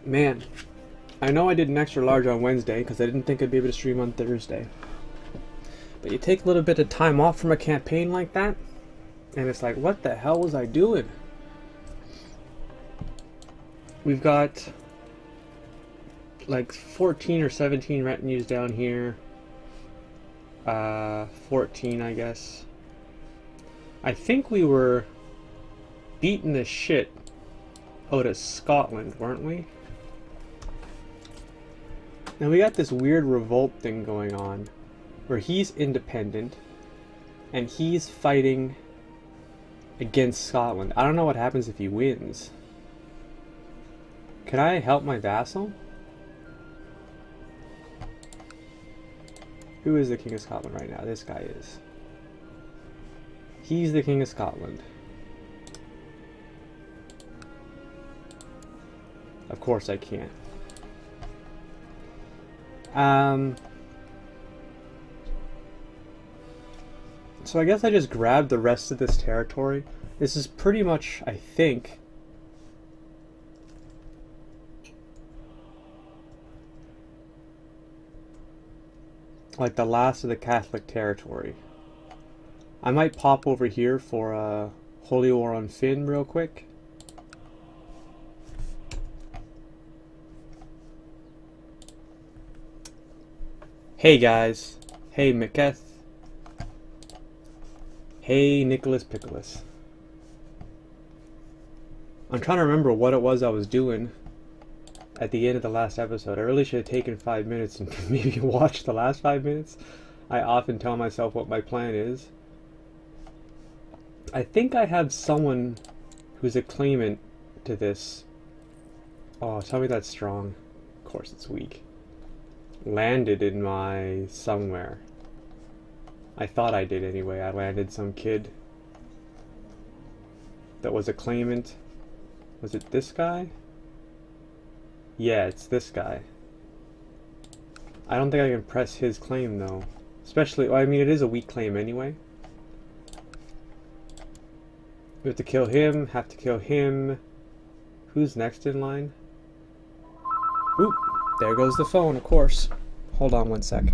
Man, I know I did an extra large on Wednesday because I didn't think I'd be able to stream on Thursday. But you take a little bit of time off from a campaign like that, and it's like, what the hell was I doing? We've got like 14 or 17 retinues down here. 14, I guess. I think we were beating the shit out of Scotland, weren't we? Now we got this weird revolt thing going on where he's independent and he's fighting against Scotland. I don't know what happens if he wins. Can I help my vassal? Who is the King of Scotland right now? This guy is. He's the King of Scotland. Of course I can't. So I guess I just grabbed the rest of this territory. This is pretty much, I think, like the last of the Catholic territory. I might pop over here for a Holy War on Finn real quick. Hey guys. Hey Miketh. Hey Nicholas Pickles. I'm trying to remember what it was I was doing at the end of the last episode. I really should have taken 5 minutes and maybe watched the last 5 minutes. I often tell myself what my plan is. I think I have someone who's a claimant to this. Oh, tell me that's strong. Of course it's weak. Landed in my somewhere. I thought I did anyway. I landed some kid that was a claimant. Was it this guy? Yeah, it's this guy. I don't think I can press his claim though. Especially, well, I mean, it is a weak claim anyway. We have to kill him, have to kill him. Who's next in line? Oop, there goes the phone, of course. Hold on 1 sec.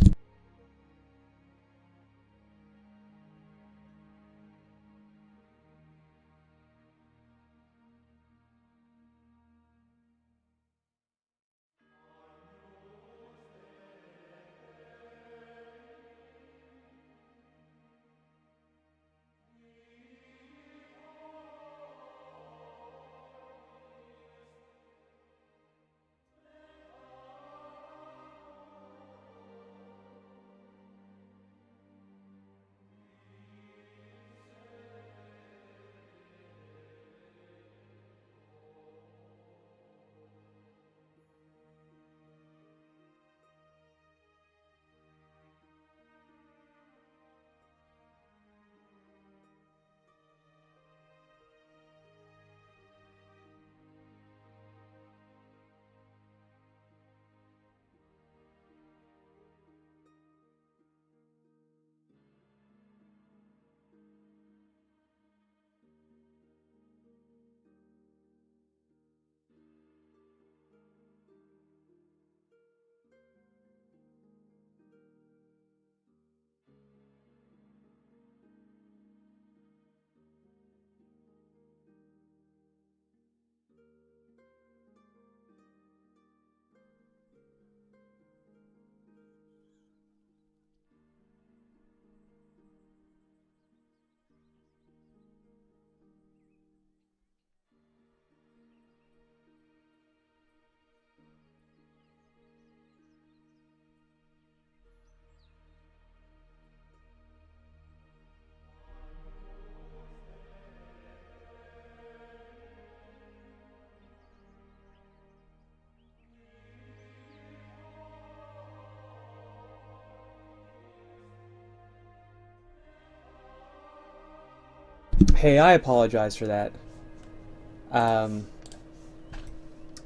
Hey, I apologize for that.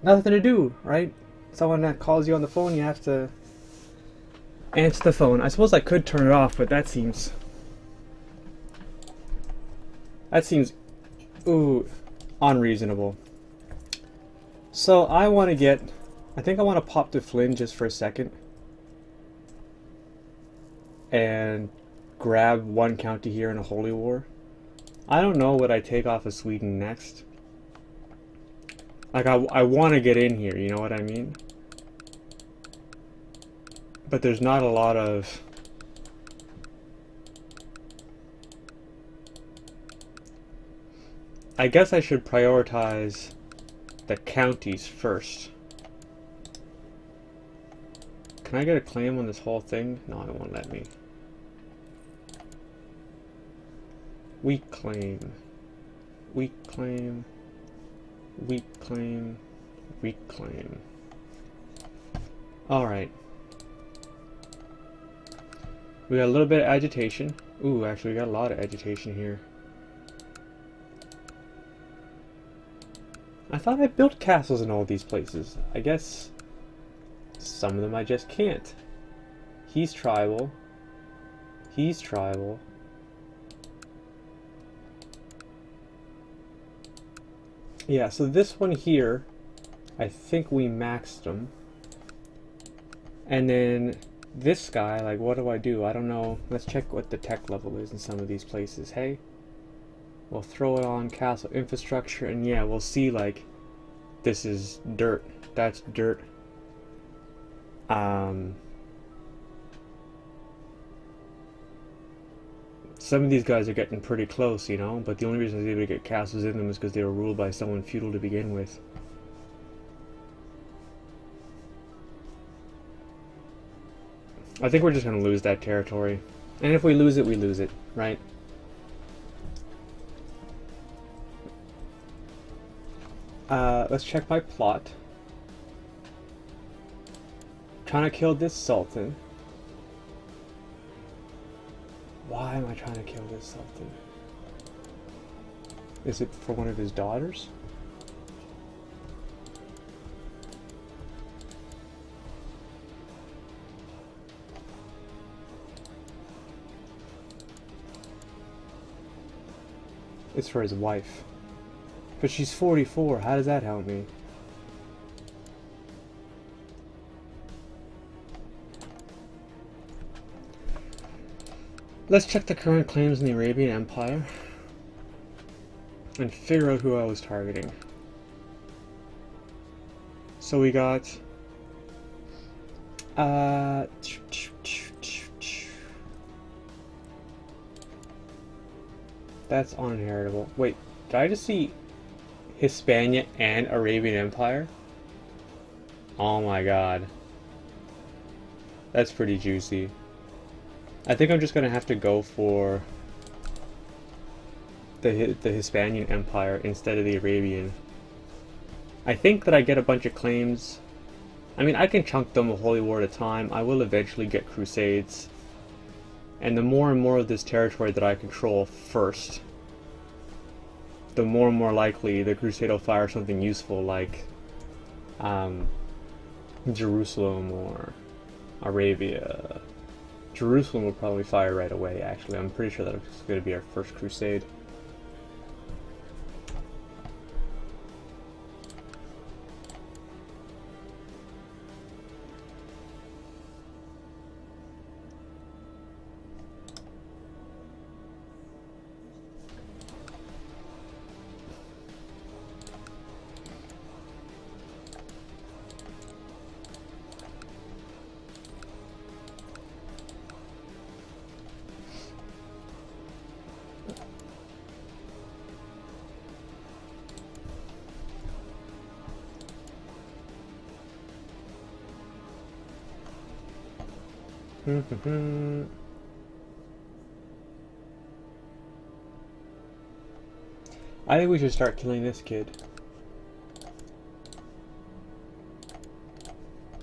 Nothing to do, right? Someone that calls you on the phone, you have to answer the phone. I suppose I could turn it off, but that seems ooh, unreasonable. So I want to get, I think I want to pop to Flynn just for a second and grab one county here in a holy war. I don't know what I take off of Sweden next. Like I want to get in here, you know what I mean? But there's not a lot of I guess I should prioritize the counties first. Can I get a claim on this whole thing? No, it won't let me. Weak claim. Weak claim. Weak claim. Weak claim. Alright. We got a little bit of agitation. Ooh, actually we got a lot of agitation here. I thought I built castles in all these places. I guess some of them I just can't. He's tribal. He's tribal. Yeah, so this one here, I think we maxed him. And then this guy, like, what do? I don't know. Let's check what the tech level is in some of these places. Hey, we'll throw it on castle infrastructure, and yeah, we'll see, like, this is dirt. That's dirt. Some of these guys are getting pretty close, you know, but the only reason I was able to get castles in them is because they were ruled by someone feudal to begin with. I think we're just going to lose that territory. And if we lose it, we lose it, right? Let's check my plot. Trying to kill this sultan. Why am I trying to kill this sultan? Is it for one of his daughters? It's for his wife. But she's 44. How does that help me? Let's check the current claims in the Arabian Empire and figure out who I was targeting. So we got that's uninheritable. Wait, did I just see Hispania and Arabian Empire? Oh my god. That's pretty juicy. I think I'm just gonna have to go for the Hispanian Empire instead of the Arabian. I think that I get a bunch of claims. I mean, I can chunk them a holy war at a time. I will eventually get crusades. And the more and more of this territory that I control first, the more and more likely the crusade will fire something useful like Jerusalem or Arabia. Jerusalem will probably fire right away, actually. I'm pretty sure that's going to be our first crusade. I think we should start killing this kid.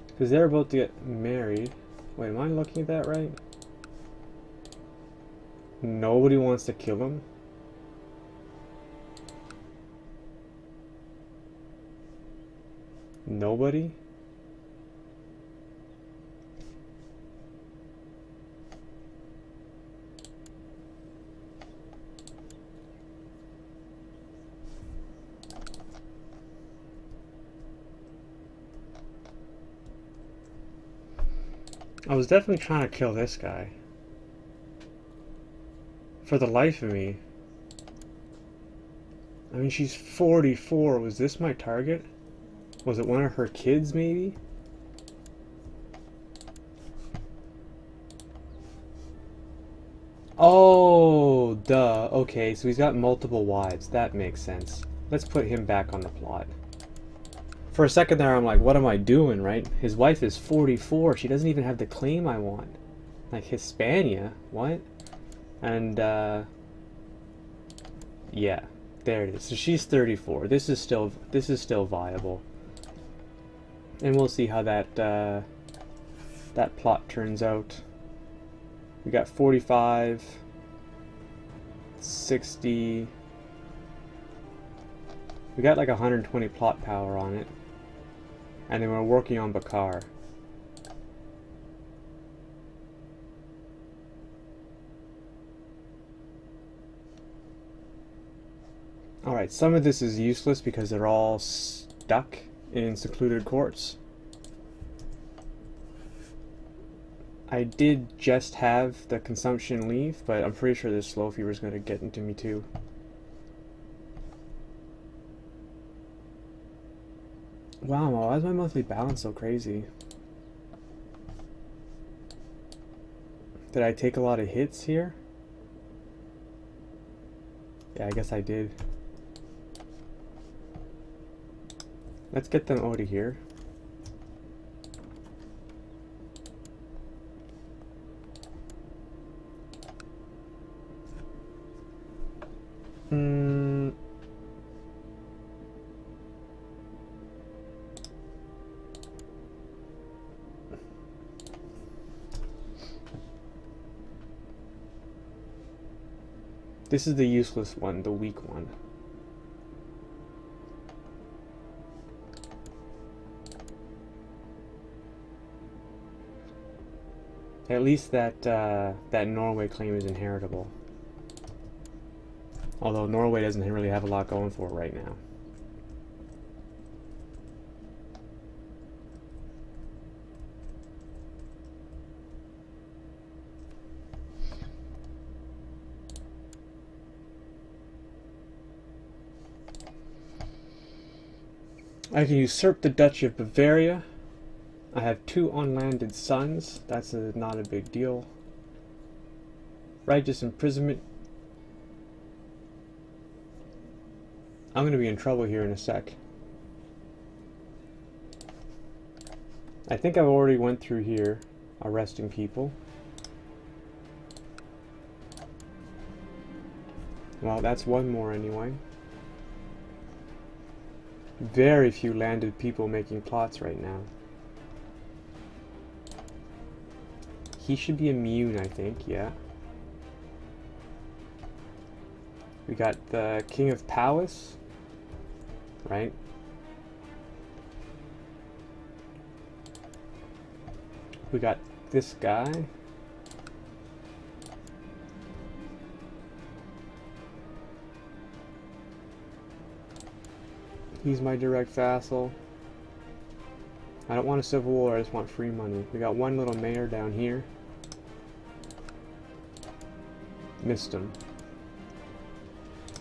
Because they're about to get married. Wait, am I looking at that right? Nobody wants to kill him? Nobody? I was definitely trying to kill this guy. For the life of me. I mean, she's 44. Was this my target? Was it one of her kids, maybe? Oh, duh. Okay, so he's got multiple wives. That makes sense. Let's put him back on the plot. For a second there, I'm like, what am I doing, right? His wife is 44. She doesn't even have the claim I want. Like, Hispania? What? And, yeah. There it is. So she's 34. This is still viable. And we'll see how that, that plot turns out. We got 45, 60. We got like 120 plot power on it. And then we're working on Bakar. Alright, some of this is useless because they're all stuck in secluded courts. I did just have the consumption leave, but I'm pretty sure this slow fever is going to get into me too. Wow, why is my monthly balance so crazy? Did I take a lot of hits here? Yeah, I guess I did. Let's get them out of here. This is the useless one, the weak one. At least that that Norway claim is inheritable. Although Norway doesn't really have a lot going for it right now. I can usurp the Duchy of Bavaria. I have 2 unlanded sons. That's not a big deal. Righteous imprisonment. I'm going to be in trouble here in a sec. I think I've already went through here, arresting people. Well, that's one more anyway. Very few landed people making plots right now. He should be immune, I think, yeah. We got the King of Palace, right? We got this guy. He's my direct vassal. I don't want a civil war, I just want free money. We got one little mayor down here. Missed him.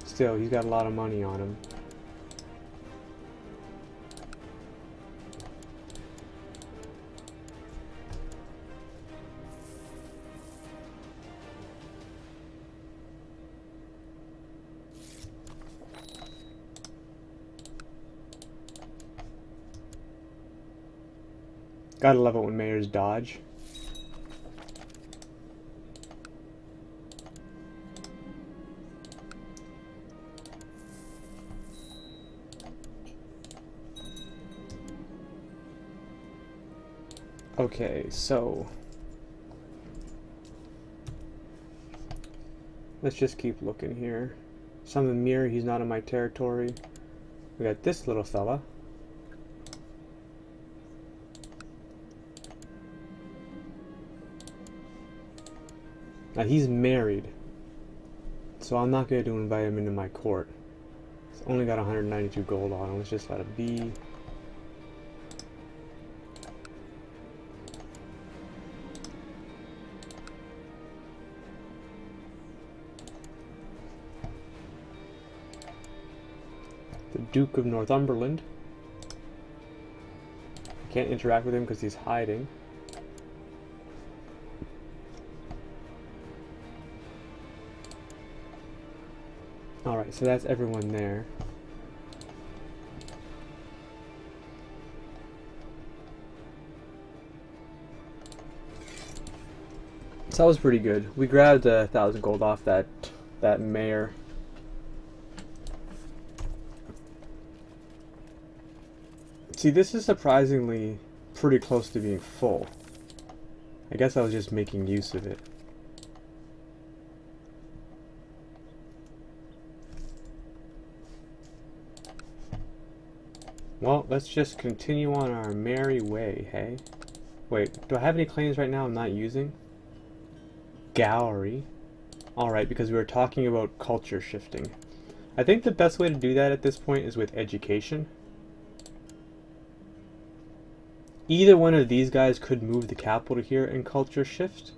Still, he's got a lot of money on him. Gotta love it when mayors dodge. Okay, so let's just keep looking here. Summon Mirror, he's not in my territory. We got this little fella. Now he's married, so I'm not going to invite him into my court. He's only got 192 gold on him. Let's just let it be. Duke of Northumberland. I can't interact with him because he's hiding. Alright, so that's everyone there. So that was pretty good. We grabbed 1,000 gold off that mayor. See, this is surprisingly pretty close to being full. I guess I was just making use of it. Well, let's just continue on our merry way, hey? Wait, do I have any claims right now I'm not using? Gallery. Alright, because we were talking about culture shifting. I think the best way to do that at this point is with education. Either one of these guys could move the capital here and culture shift.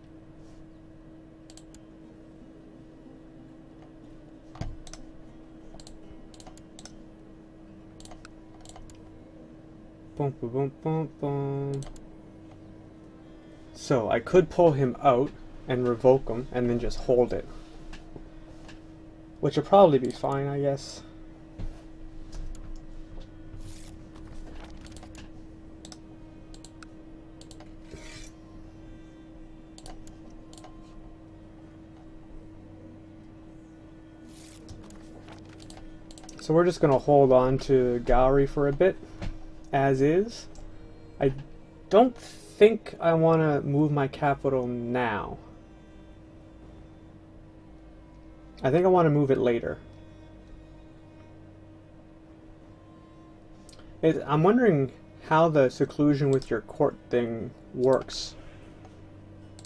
Boom, boom, boom, boom, boom. So I could pull him out and revoke him and then just hold it. Which will probably be fine, I guess. So we're just going to hold on to Gallery for a bit, as is. I don't think I want to move my capital now. I think I want to move it later. I'm wondering how the seclusion with your court thing works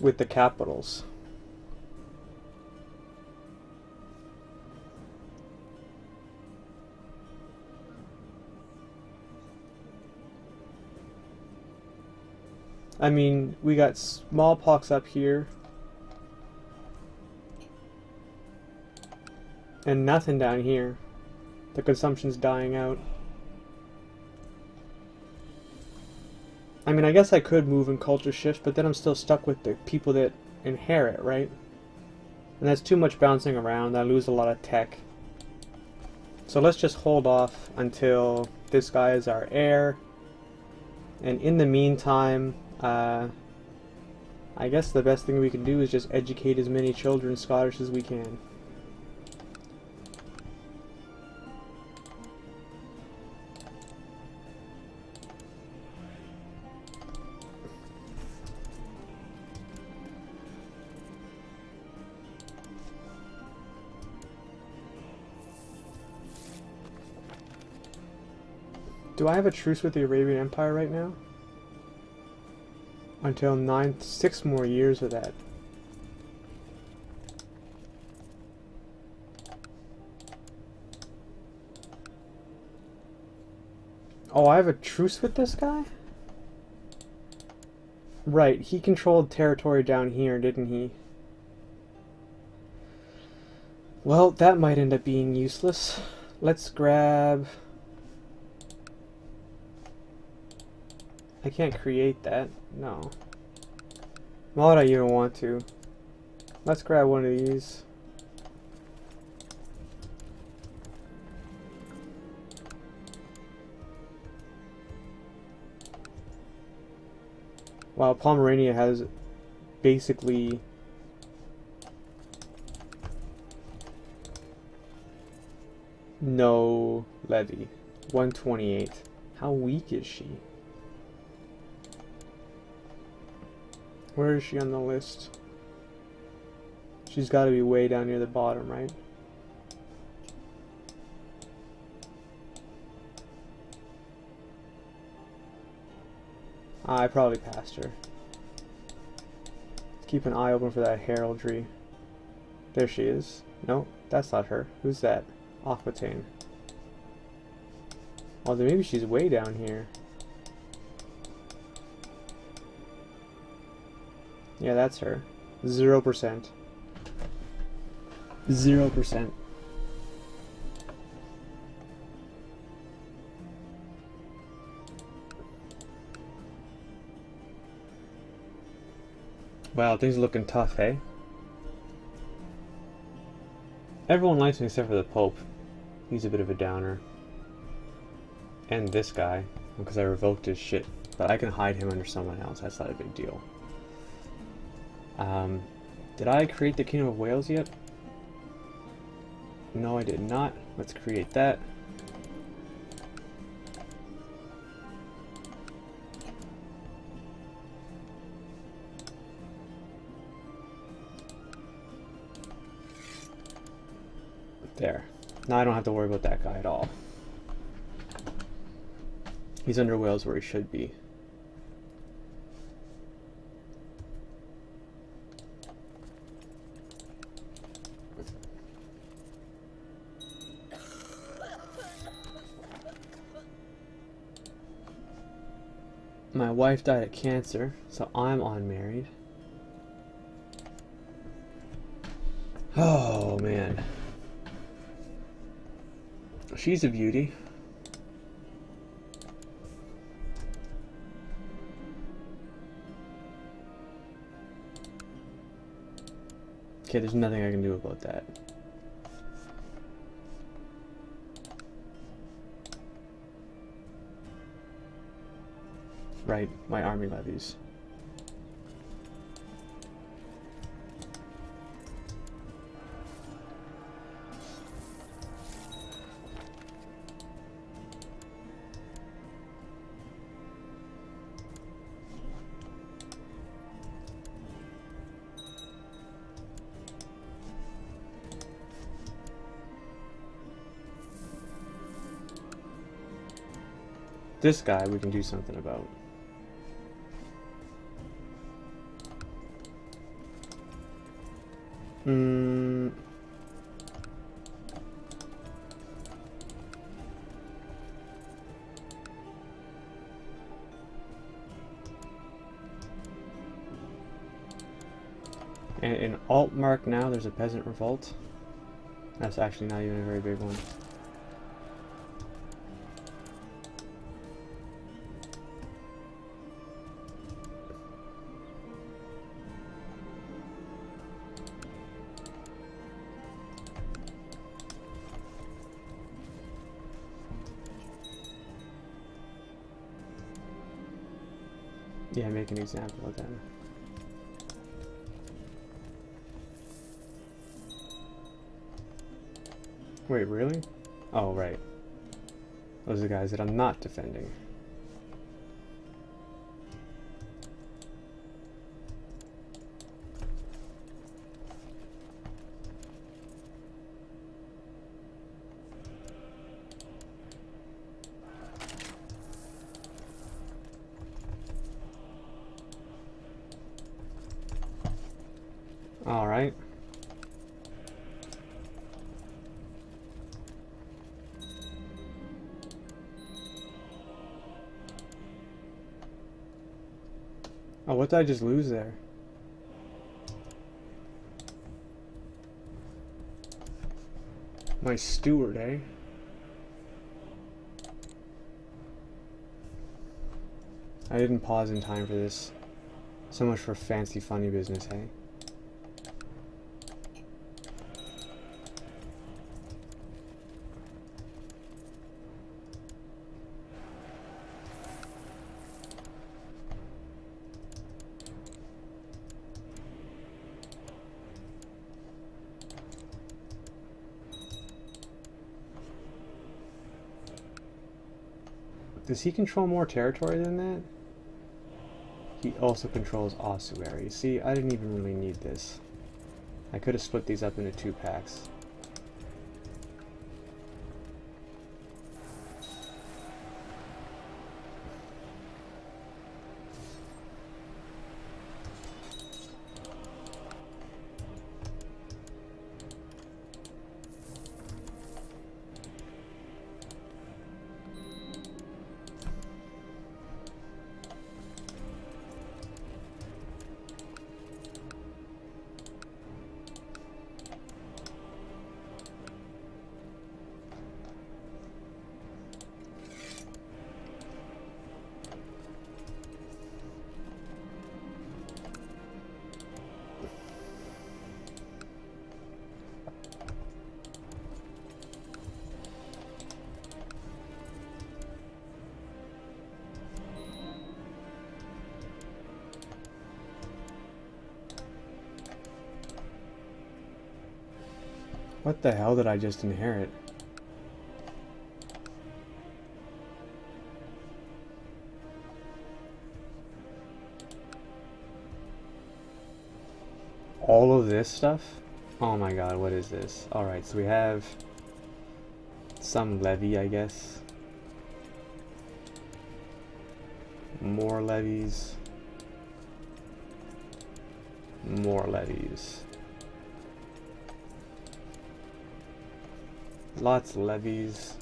with the capitals. I mean, we got smallpox up here. And nothing down here. The consumption's dying out. I mean, I guess I could move and culture shift, but then I'm still stuck with the people that inherit, right? And that's too much bouncing around. I lose a lot of tech. So let's just hold off until this guy is our heir. And in the meantime, I guess the best thing we can do is just educate as many children Scottish as we can. Do I have a truce with the Arabian Empire right now? Until 6 more years of that. Oh, I have a truce with this guy? Right, he controlled territory down here, didn't he? Well, that might end up being useless. Let's grab... I can't create that. No. Why would I even want to? Let's grab one of these. Wow, Pomerania has basically no levy. 128. How weak is she? Where is she on the list? She's got to be way down near the bottom, right? I probably passed her. Let's keep an eye open for that heraldry. There she is. No, that's not her. Who's that? Aquitaine. Oh, then maybe she's way down here. Yeah, that's her. 0%. 0%. Wow, things are looking tough, hey? Everyone likes me except for the Pope. He's a bit of a downer. And this guy, because I revoked his shit. But I can hide him under someone else, that's not a big deal. Did I create the Kingdom of Wales yet? No, I did not. Let's create that. There. Now I don't have to worry about that guy at all. He's under Wales where he should be. My wife died of cancer, so I'm unmarried. Oh man. She's a beauty. Okay, there's nothing I can do about that. Right, my army levies. This guy we can do something about. And in Altmark now there's a peasant revolt. That's actually not even a very big one. Yeah, make an example of them. Wait, really? Oh, right. Those are the guys that I'm not defending. All right. Oh, what did I just lose there? My steward, eh? I didn't pause in time for this. So much for fancy, funny business, hey? Does he control more territory than that? He also controls ossuary. See, I didn't even really need this. I could have split these up into 2 packs. What the hell did I just inherit? All of this stuff? Oh my god, what is this? Alright, so we have some levy, I guess. More levies. More levies. Lots of levies.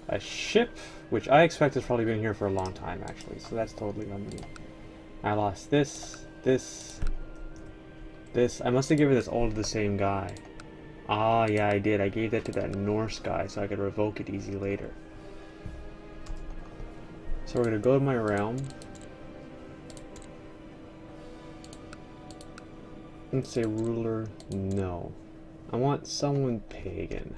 A ship, which I expect has probably been here for a long time, actually, so that's totally on me. I lost this, this. I must have given this all to the same guy. Ah, yeah, I did. I gave that to that Norse guy so I could revoke it easy later. So we're gonna go to my realm. Let's say ruler, no. I want someone pagan.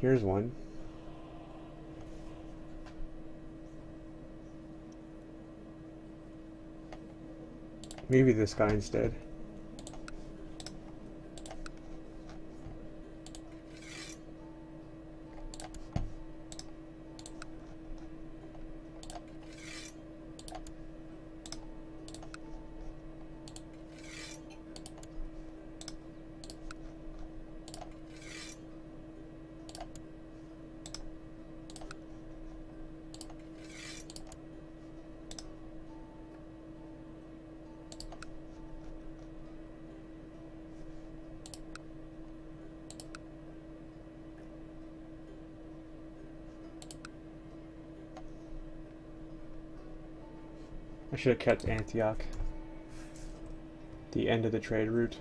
Here's one. Maybe this guy instead. I should have kept Antioch. The end of the trade route.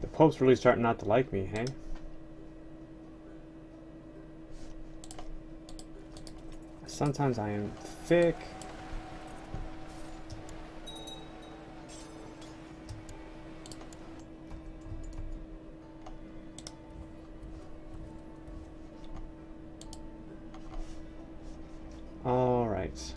The Pope's really starting not to like me, hey? Sometimes I am thick. All right.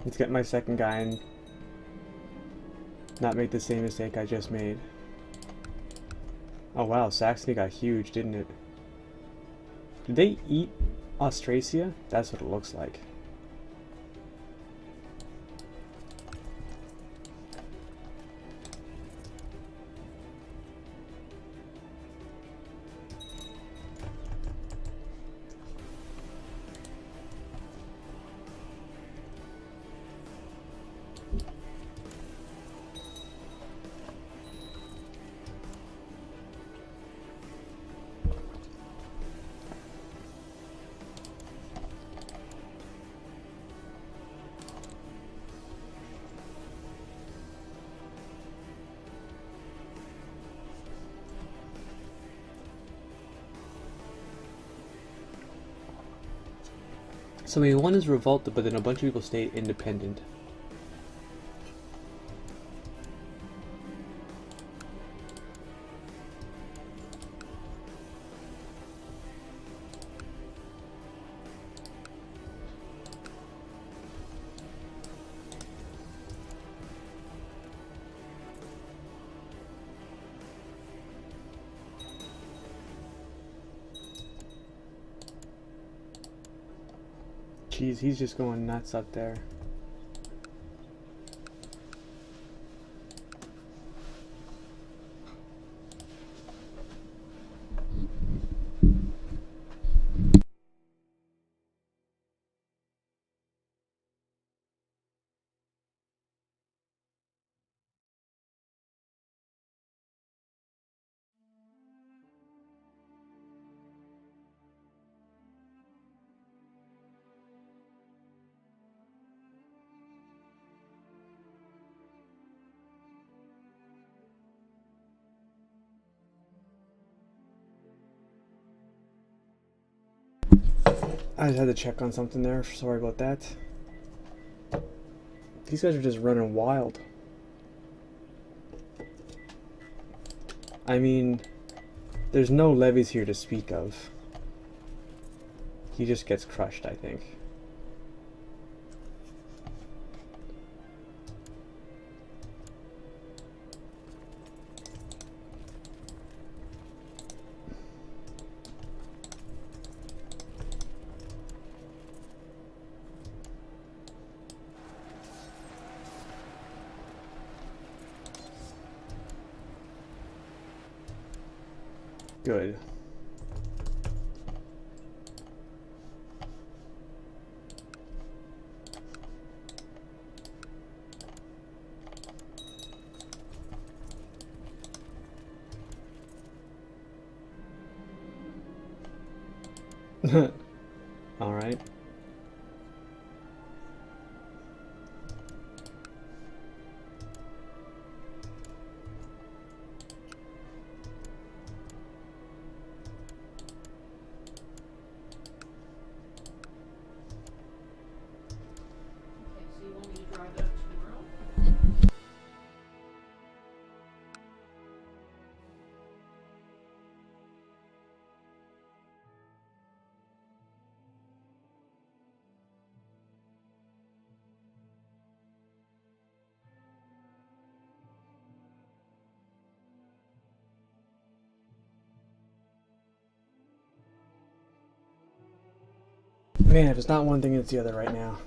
Let's get my second guy and not make the same mistake I just made. Oh wow, Saxony got huge, didn't it? Did they eat Austrasia? That's what it looks like. So maybe one is revolted, but then a bunch of people stay independent. jeez, he's just going nuts up there. I just had to check on something there. Sorry about that. These guys are just running wild. I mean, there's no levies here to speak of. He just gets crushed, I think. Good. All right. Man, if it's not one thing, it's the other right now.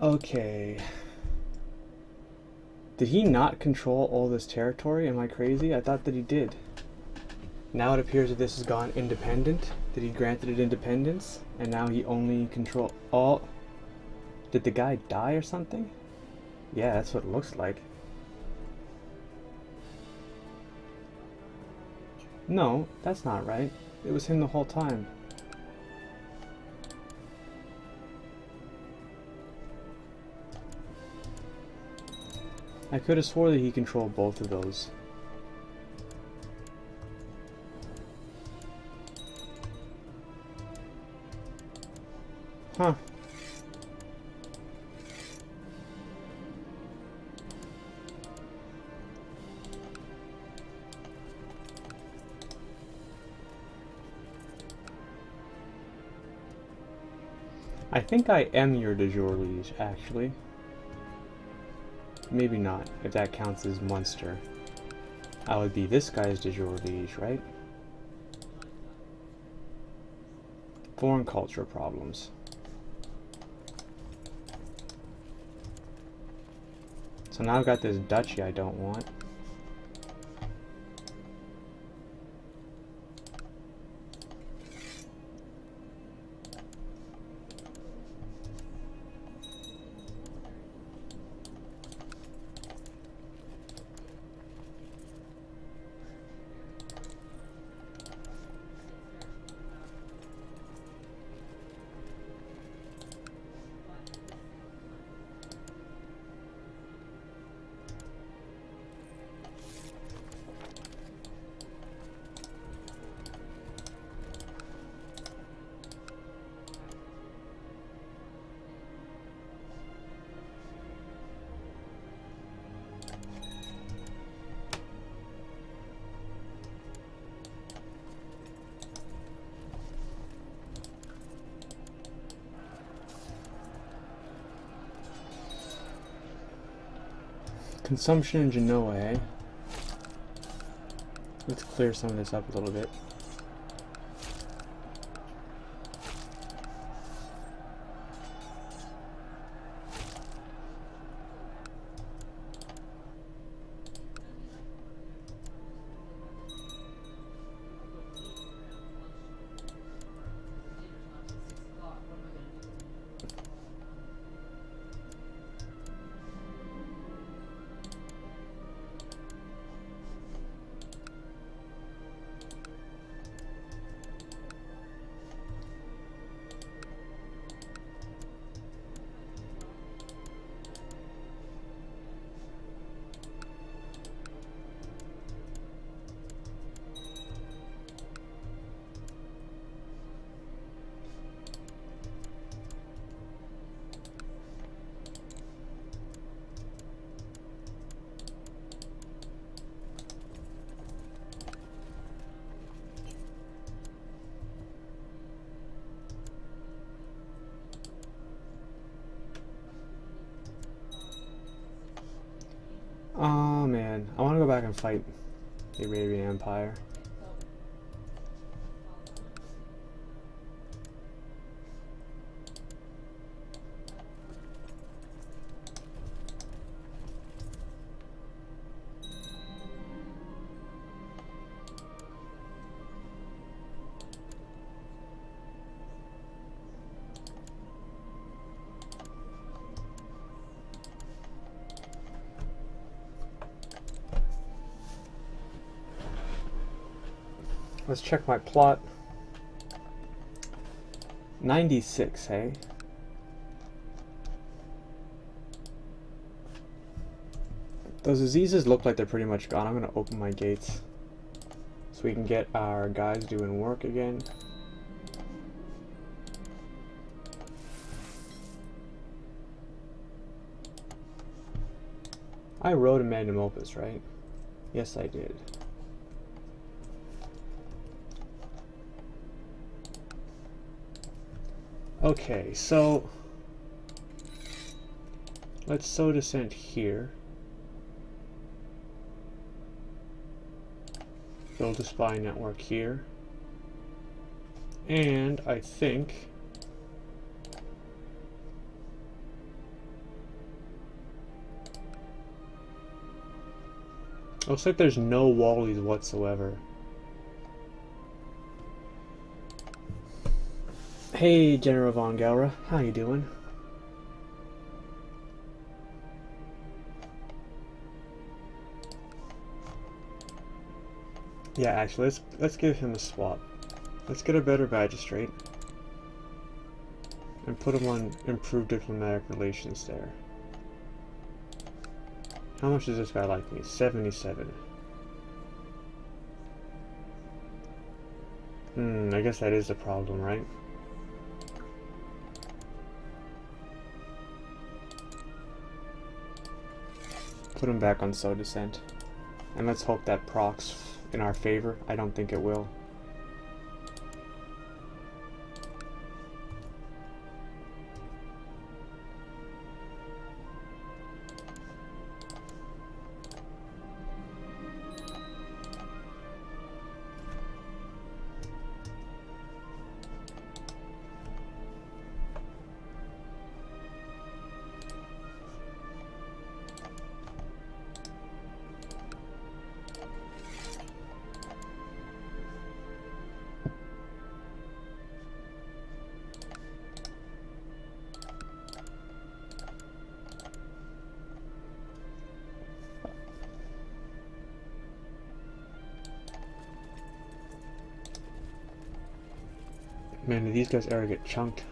Okay. Did he not control all this territory? Am I crazy? I thought that he did. Now it appears that this has gone independent. That he granted it independence, and now he only control all. Did the guy die or something? Yeah, that's what it looks like. No, that's not right. It was him the whole time. I could have swore that he controlled both of those. Huh. I think I am your de jure liege, actually. Maybe not, if that counts as Munster. I would be this guy's de jure liege, right? Foreign culture problems. So now I've got this duchy I don't want. Consumption in Genoa, eh? Let's clear some of this up a little bit. man. I want to go back and fight the Arabian Empire. Let's check my plot. 96, hey? Those diseases look like they're pretty much gone. I'm gonna open my gates so we can get our guys doing work again. I wrote a magnum opus, right? Yes, I did. Okay, so let's sow dissent here. Build a spy network here. And I think looks like there's no Wallies whatsoever. Hey, General Von Galra, how you doing? Yeah, actually, let's give him a swap. Let's get a better magistrate and put him on improved diplomatic relations there. How much does this guy like me? 77. I guess that is the problem, right? Put him back on sow dissent. And let's hope that procs in our favor. I don't think it will. Man, do these guys ever get chunked?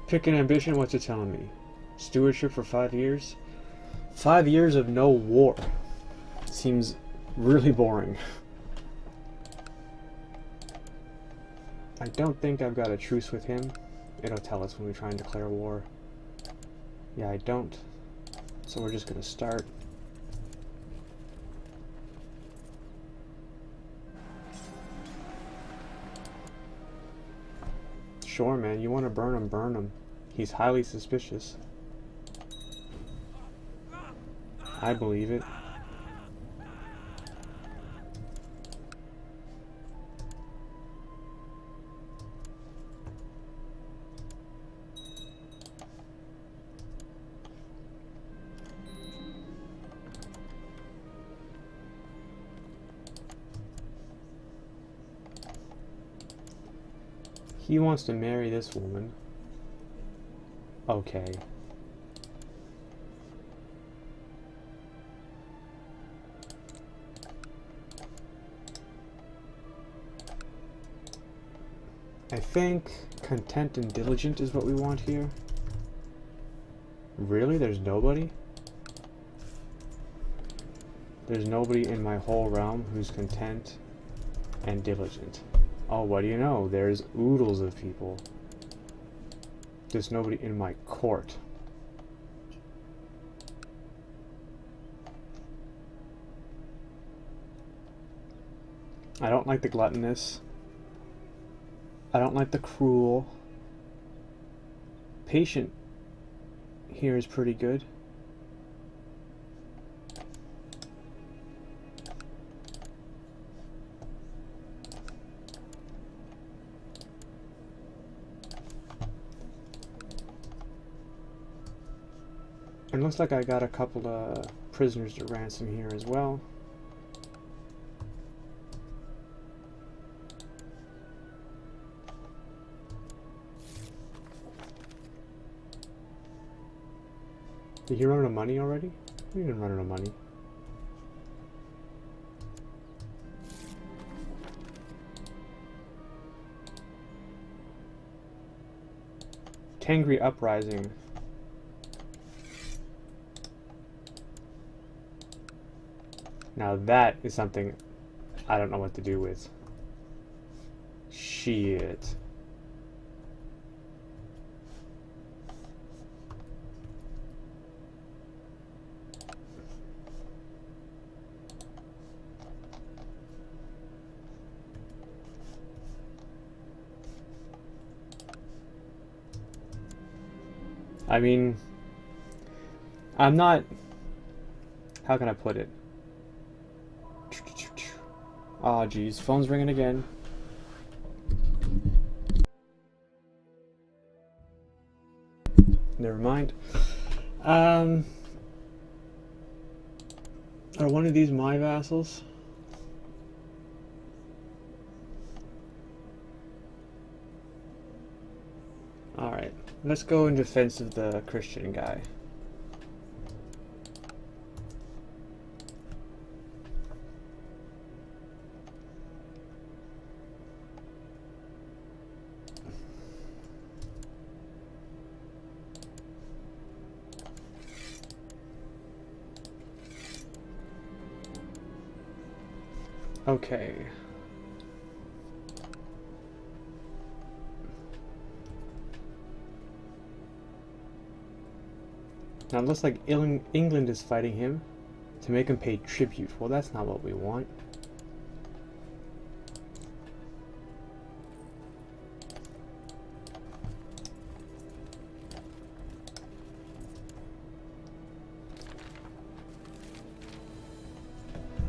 Pick an ambition, what's it telling me? Stewardship for 5 years? 5 years of no war. Seems really boring. I don't think I've got a truce with him. It'll tell us when we try and declare war. Yeah, I don't. So we're just gonna start. Sure, man, you want to burn him, burn him. He's highly suspicious. I believe it. He wants to marry this woman. Okay. I think content and diligent is what we want here. Really? There's nobody? There's nobody in my whole realm who's content and diligent. Oh, what do you know? There's oodles of people. There's nobody in my court. I don't like the gluttonous. I don't like the cruel. Patient here is pretty good. And it looks like I got a couple of prisoners to ransom here as well. Did he run out of money already? He didn't run out of money. Tangri Uprising. Now that is something I don't know what to do with. Shit. I mean, I'm not, how can I put it? Oh geez, phone's ringing again. Never mind. Are one of these my vassals? Alright, let's go in defense of the Christian guy. Okay. Now it looks like England is fighting him to make him pay tribute. Well, that's not what we want.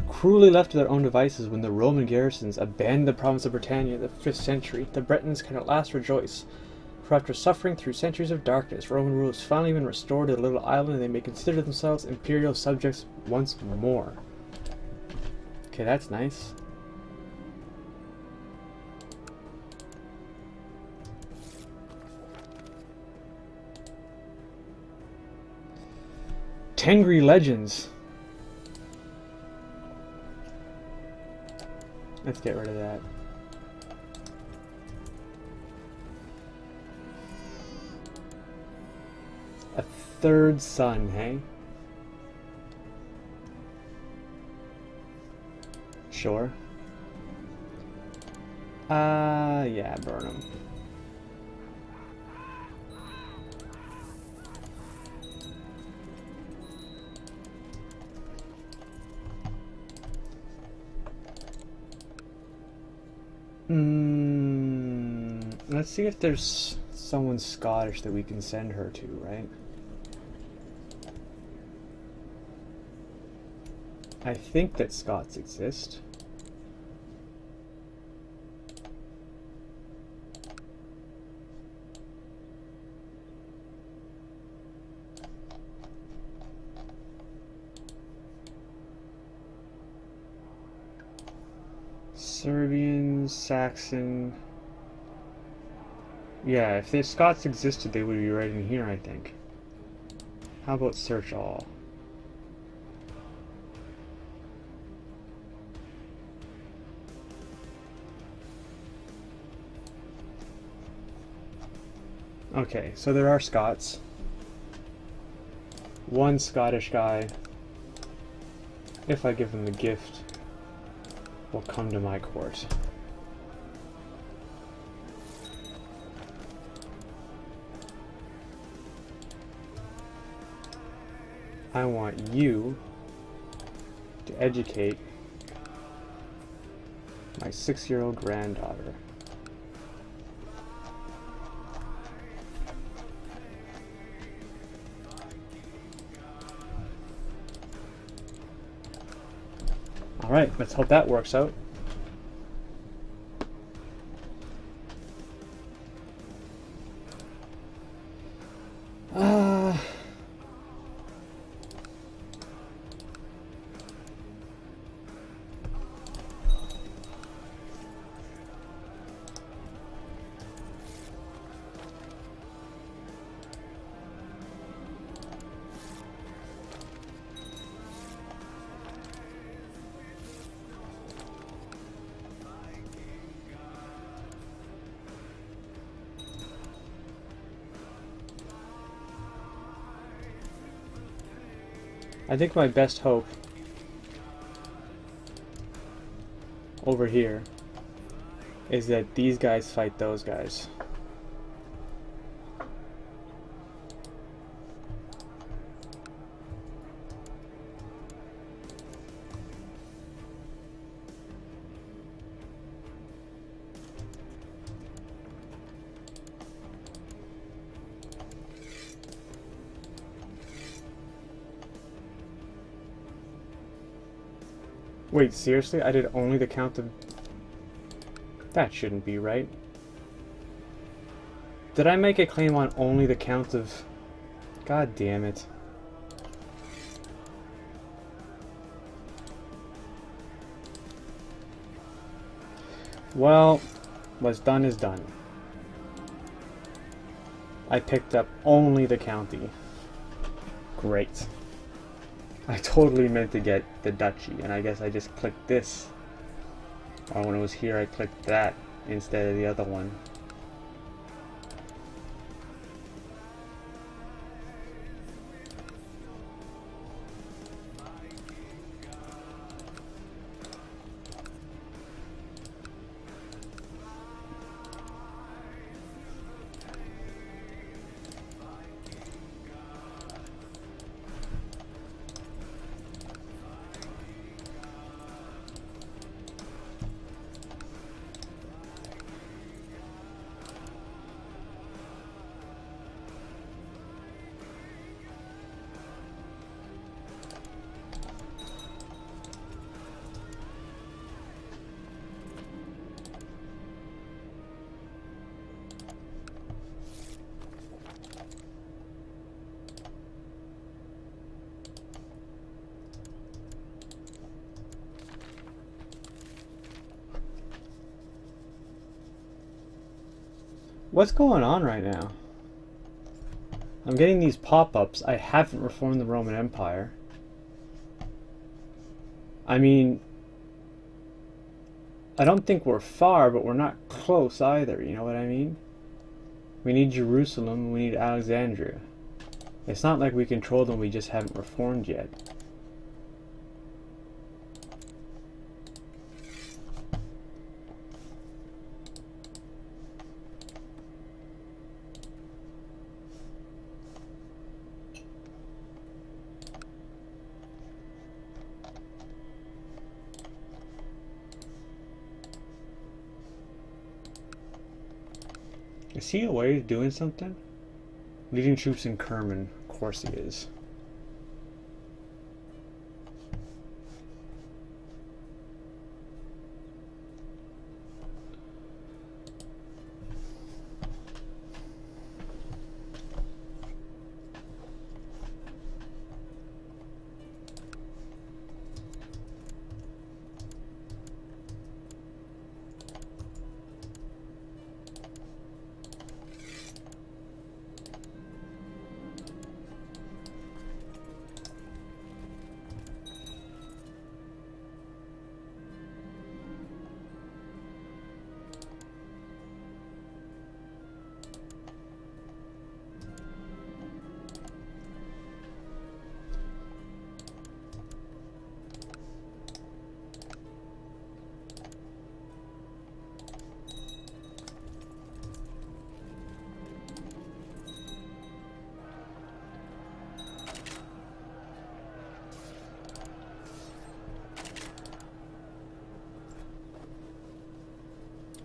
Cruelly left to their own devices when the Roman garrisons abandoned the province of Britannia in the 5th century, the Bretons can at last rejoice. For after suffering through centuries of darkness, Roman rule has finally been restored to the little island and they may consider themselves imperial subjects once more. Okay, that's nice. Tangri Legends. Let's get rid of that. A third son, hey? Sure. Yeah, burn him. Let's see if there's someone Scottish that we can send her to, right? I think that Scots exist. Serbian, Saxon. Yeah, if the Scots existed, they would be right in here, I think. How about search all? Okay, so there are Scots. One Scottish guy, if I give him the gift, will come to my court. I want you to educate my 6-year-old granddaughter. Alright, let's hope that works out. I think my best hope over here is that these guys fight those guys. Wait, seriously? I did only the count of... That shouldn't be right. Did I make a claim on only the count of... God damn it. Well, what's done is done. I picked up only the county. Great. I totally meant to get the duchy, and I guess I just clicked this. Or when it was here, I clicked that instead of the other one. What's going on right now? I'm getting these pop-ups. I haven't reformed the Roman Empire. I mean, I don't think we're far, but we're not close either, you know what I mean? We need Jerusalem, we need Alexandria. It's not like we control them, we just haven't reformed yet. Is he away doing something? Leading troops in Kerman. Of course he is.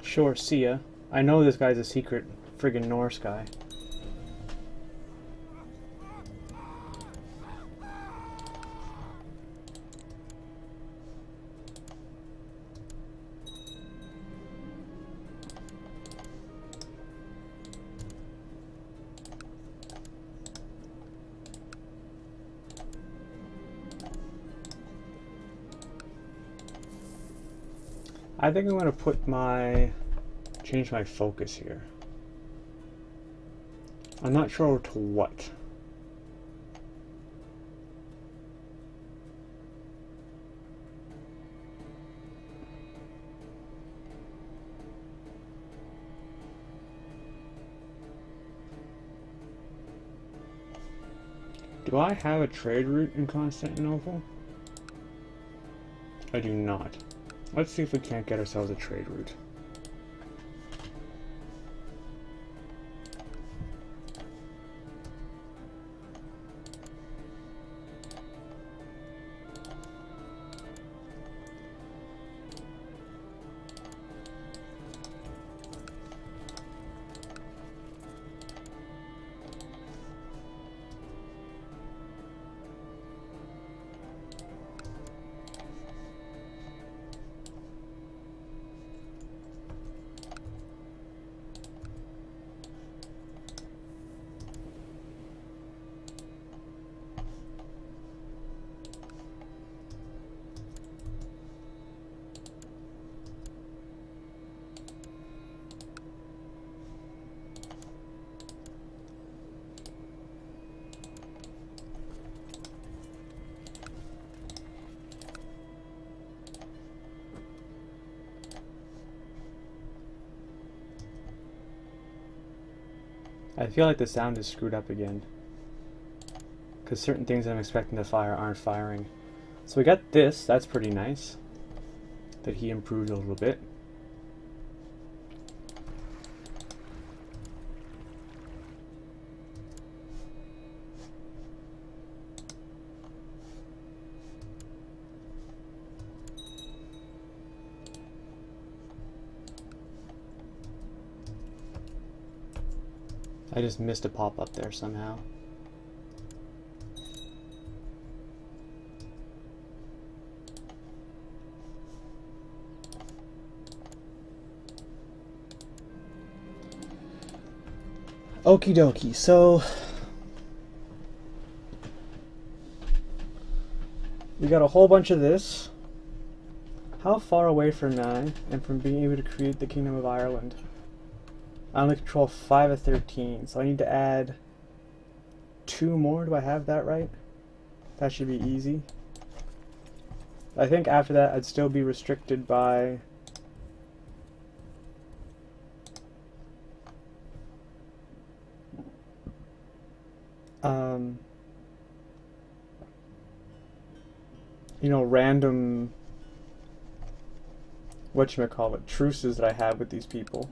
Sure, see ya. I know this guy's a secret friggin' Norse guy. I think I'm gonna change my focus here. I'm not sure to what. Do I have a trade route in Constantinople? I do not. Let's see if we can't get ourselves a trade route. I feel like the sound is screwed up again, because certain things I'm expecting to fire aren't firing. So we got this, that's pretty nice, that he improved a little bit. I just missed a pop-up there somehow. Okie dokie, so we got a whole bunch of this. How far away from I am from being able to create the Kingdom of Ireland? I only control 5 of 13, so I need to add 2 more. Do I have that right? That should be easy. I think after that I'd still be restricted by you know, random whatchamacallit, truces that I have with these people.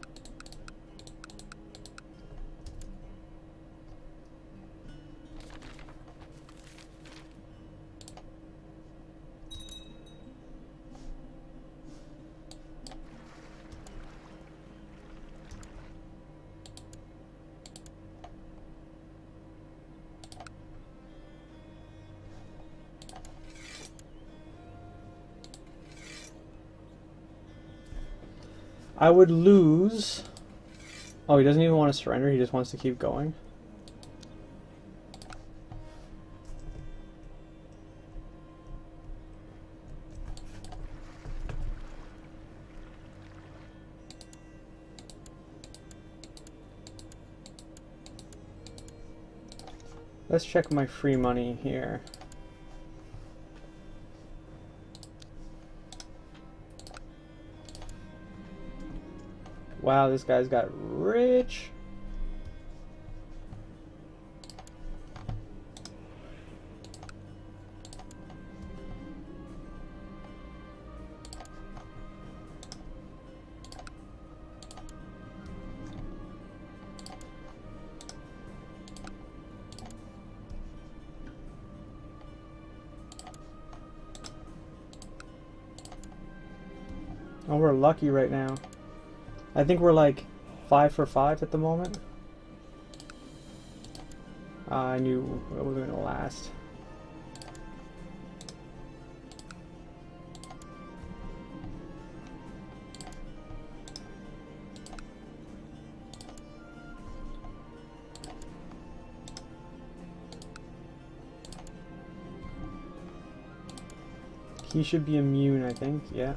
I would lose. Oh, he doesn't even want to surrender, he just wants to keep going. Let's check my free money here. Wow, this guy's got rich. Oh, we're lucky right now. I think we're like 5 for 5 at the moment. I knew it wasn't gonna last. He should be immune, I think, yeah.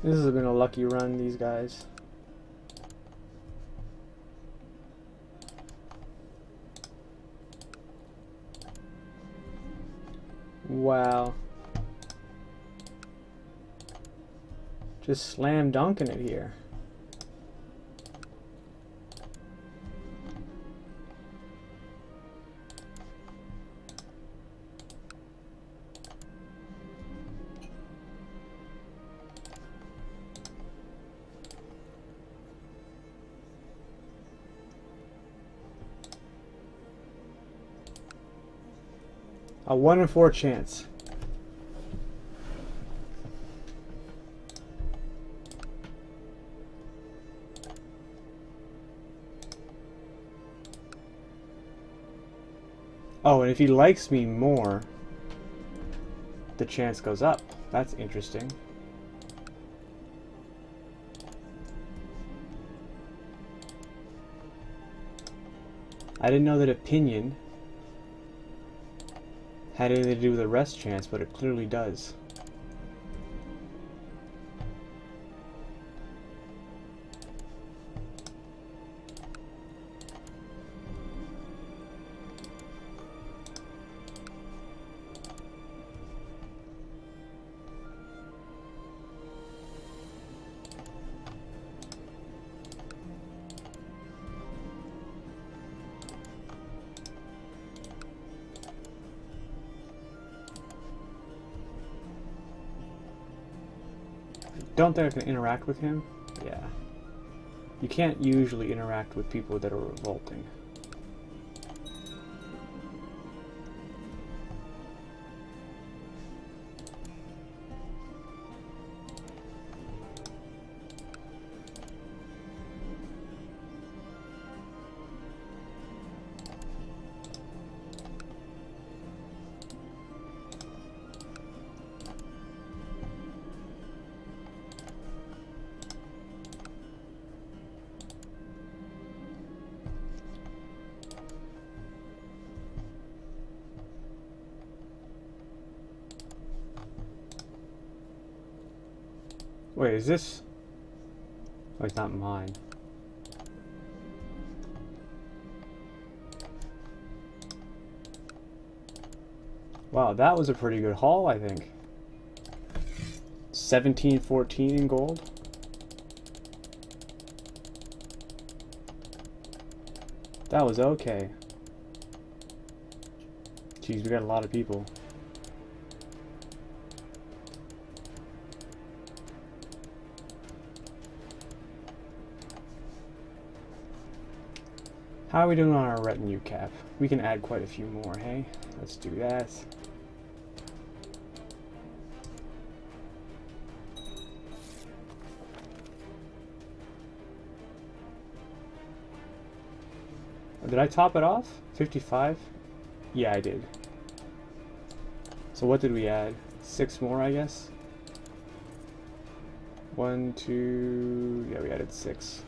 This has been a lucky run, these guys. Wow. Just slam dunking it here. A 1 in 4 chance. Oh, and if he likes me more, the chance goes up. That's interesting. I didn't know that opinion had anything to do with a rest chance, but it clearly does. Don't think I can interact with him? Yeah. You can't usually interact with people that are revolting. Wait, is this... Oh, it's not mine. Wow, that was a pretty good haul, I think. 1714 in gold. That was okay. Jeez, we got a lot of people. How are we doing on our retinue cap? We can add quite a few more, hey? Let's do that. Did I top it off? 55? Yeah, I did. So what did we add? 6 more, I guess? 1, 2... Yeah, we added 6.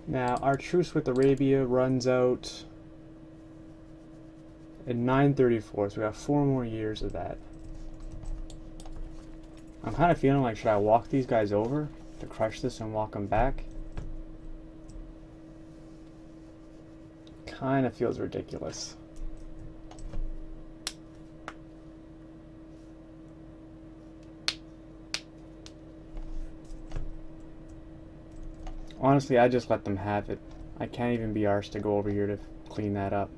Now, our truce with Arabia runs out in 934, so we got 4 more years of that. I'm kind of feeling like, should I walk these guys over to crush this and walk them back? Kind of feels ridiculous. Honestly, I just let them have it. I can't even be arsed to go over here to clean that up.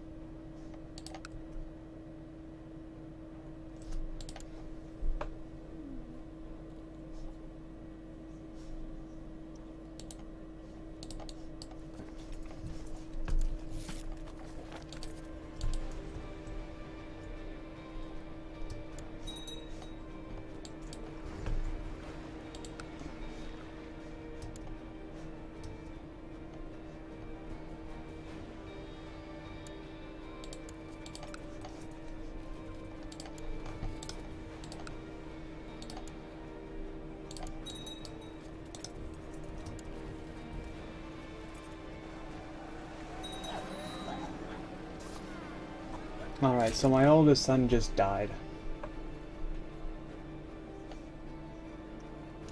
Alright, so my oldest son just died.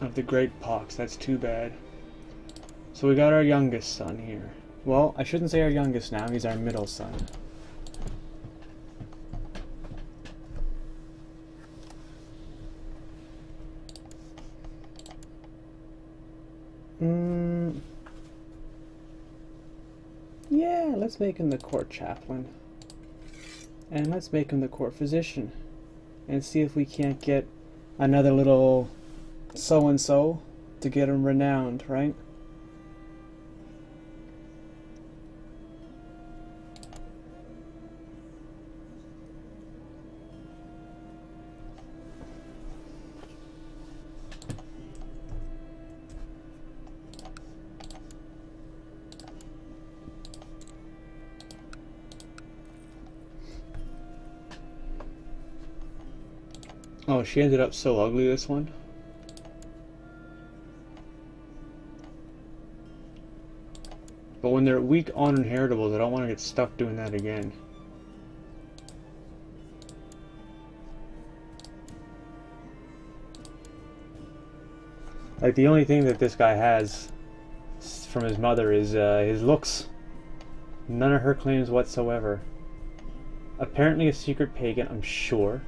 Of the great pox, that's too bad. So we got our youngest son here. Well, I shouldn't say our youngest now, he's our middle son. Yeah, let's make him the court chaplain. And let's make him the court physician. And see if we can't get another little so-and-so to get him renowned, right? Oh, she ended up so ugly, this one. But when they're weak on inheritables, I don't want to get stuck doing that again. Like, the only thing that this guy has from his mother is his looks. None of her claims whatsoever. Apparently a secret pagan, I'm sure.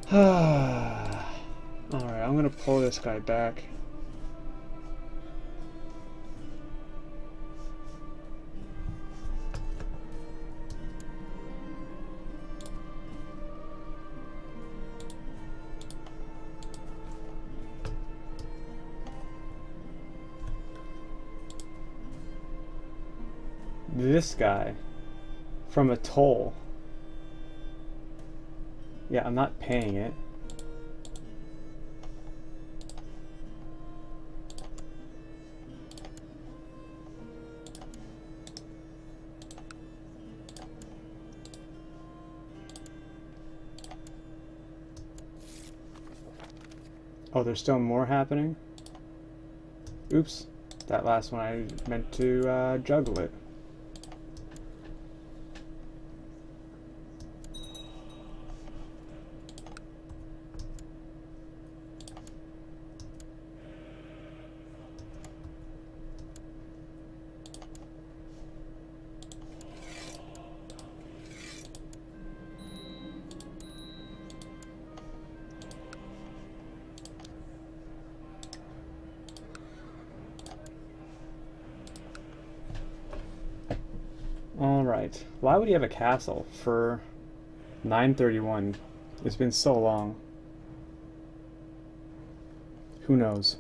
Alright, I'm gonna pull this guy back. This guy from a toll. Yeah, I'm not paying it. Oh, there's still more happening? Oops. That last one I meant to juggle it. Alright. Why would he have a castle for 931? It's been so long. Who knows?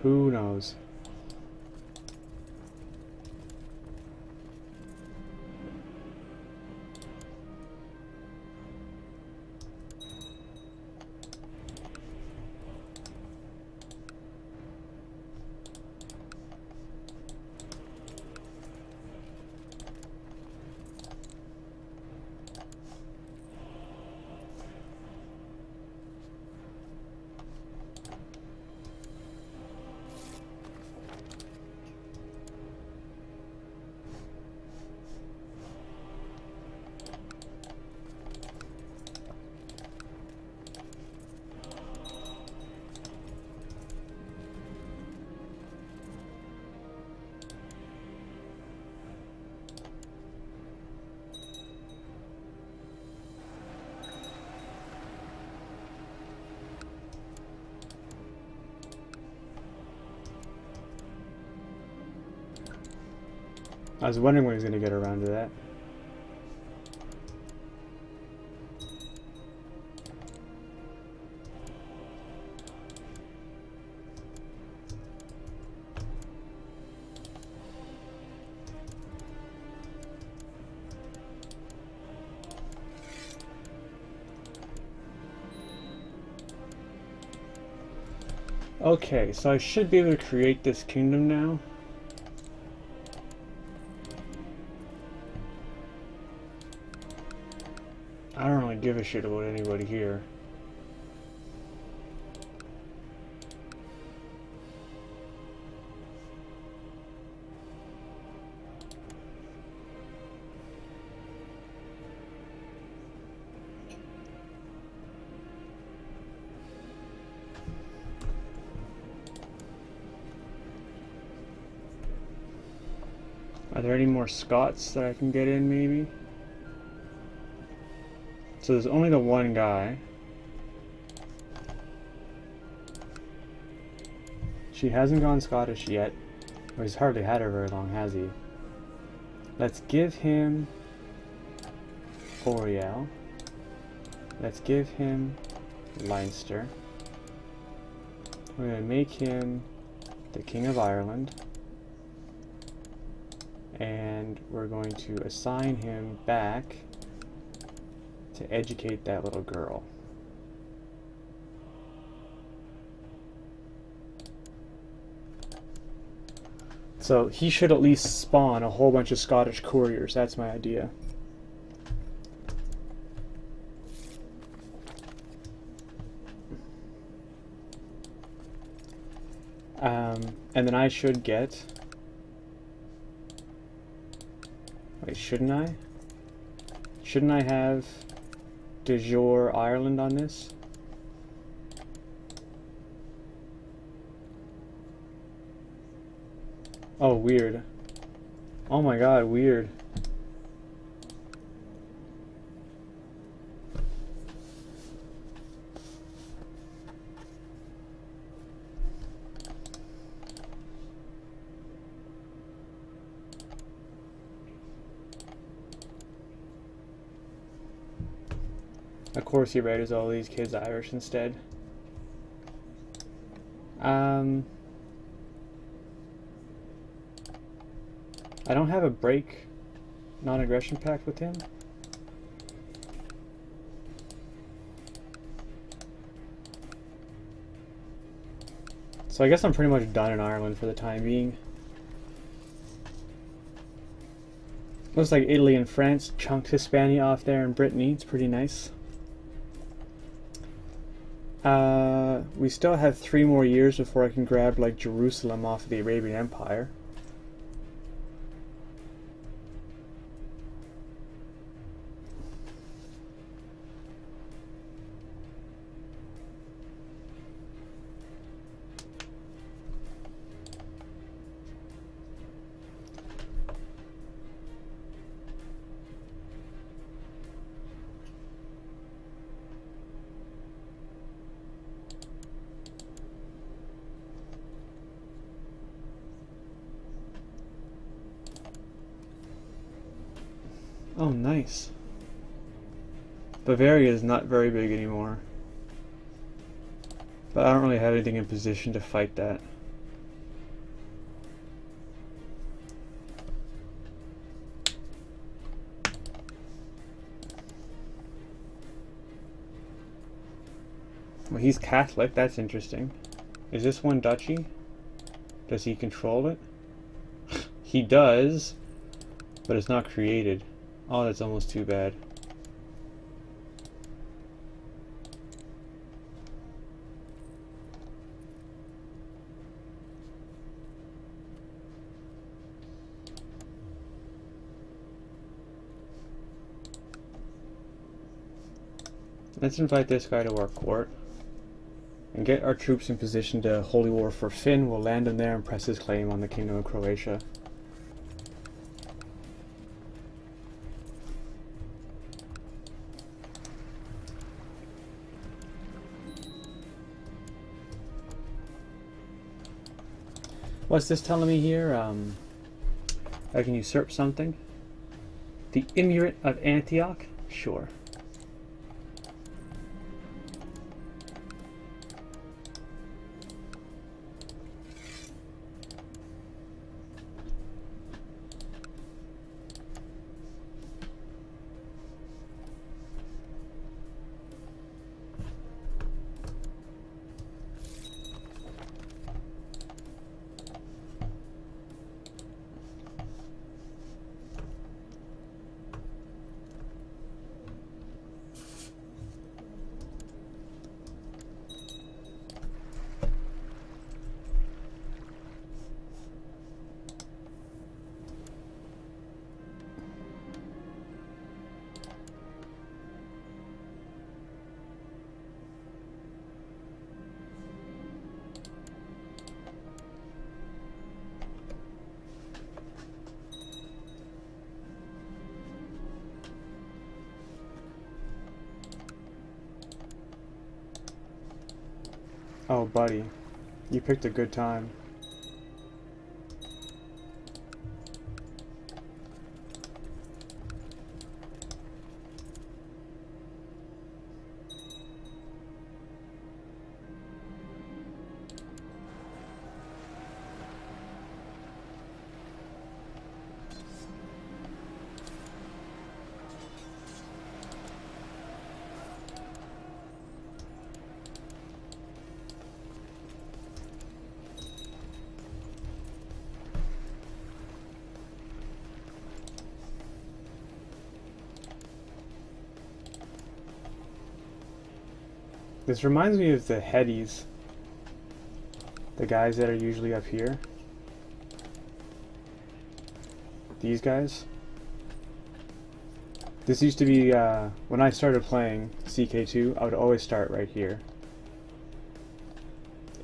Who knows? I was wondering when he was going to get around to that. Okay, so I should be able to create this kingdom now. I don't really give a shit about anybody here. Are there any more Scots that I can get in, maybe? So there's only the one guy. She hasn't gone Scottish yet. Or he's hardly had her very long, has he? Let's give him Oriel. Let's give him Leinster. We're going to make him the King of Ireland. And we're going to assign him back to educate that little girl. So he should at least spawn a whole bunch of Scottish couriers. That's my idea. And then I should get... Wait, shouldn't I? Shouldn't I have de jure Ireland on this? Oh, weird. Oh my god, weird. Of course he rated all these kids Irish instead. I don't have a break non-aggression pact with him. So I guess I'm pretty much done in Ireland for the time being. Looks like Italy and France chunked Hispania off there in Brittany. It's pretty nice. We still have 3 more years before I can grab like Jerusalem off of the Arabian Empire. Oh, nice. Bavaria is not very big anymore. But I don't really have anything in position to fight that. Well, he's Catholic, that's interesting. Is this one duchy? Does he control it? He does, but it's not created. Oh, that's almost too bad. Let's invite this guy to our court and get our troops in position to holy war for Finn. We'll land him there and press his claim on the Kingdom of Croatia. What's this telling me here? I can usurp something. The Emirate of Antioch? Sure. Oh, buddy. You picked a good time. This reminds me of the headies. The guys that are usually up here. These guys. This used to be, when I started playing CK2, I would always start right here.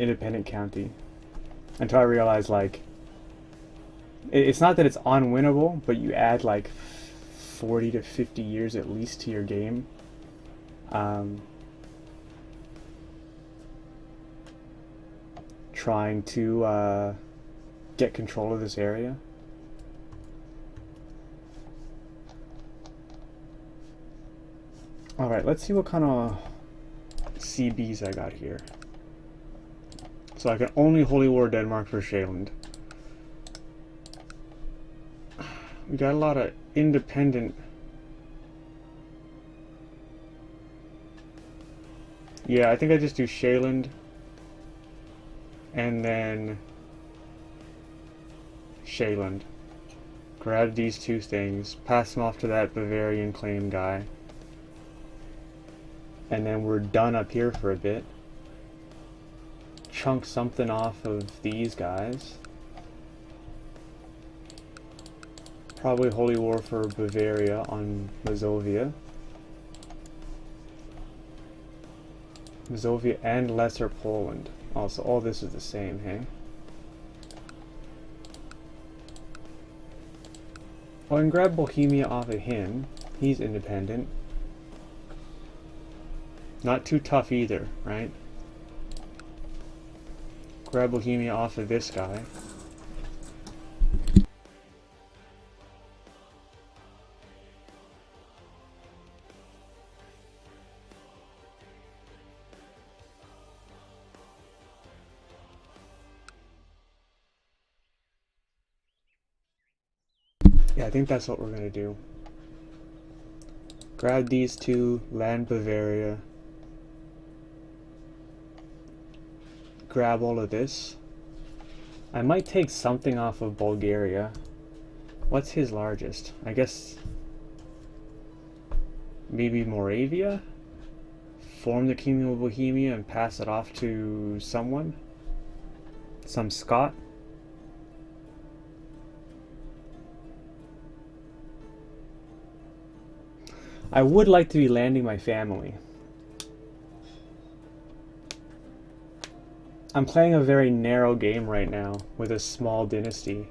Independent County. Until I realized, like, it's not that it's unwinnable, but you add like 40 to 50 years at least to your game. Trying to get control of this area. Alright, let's see what kind of CBs I got here. So I can only Holy War Denmark for Shaland. We got a lot of independent. Yeah, I think I just do Shaland. And then Shaland. Grab these two things, pass them off to that Bavarian claim guy. And then we're done up here for a bit. Chunk something off of these guys. Probably Holy War for Bavaria on Mazovia. Mazovia and Lesser Poland. Also, all this is the same, hey? Oh, and grab Bohemia off of him. He's independent. Not too tough either, right? Grab Bohemia off of this guy. Yeah, I think that's what we're gonna do. Grab these two, land Bavaria. Grab all of this. I might take something off of Bulgaria. What's his largest? I guess maybe Moravia? Form the Kingdom of Bohemia and pass it off to someone? Some Scot? I would like to be landing my family. I'm playing a very narrow game right now with a small dynasty.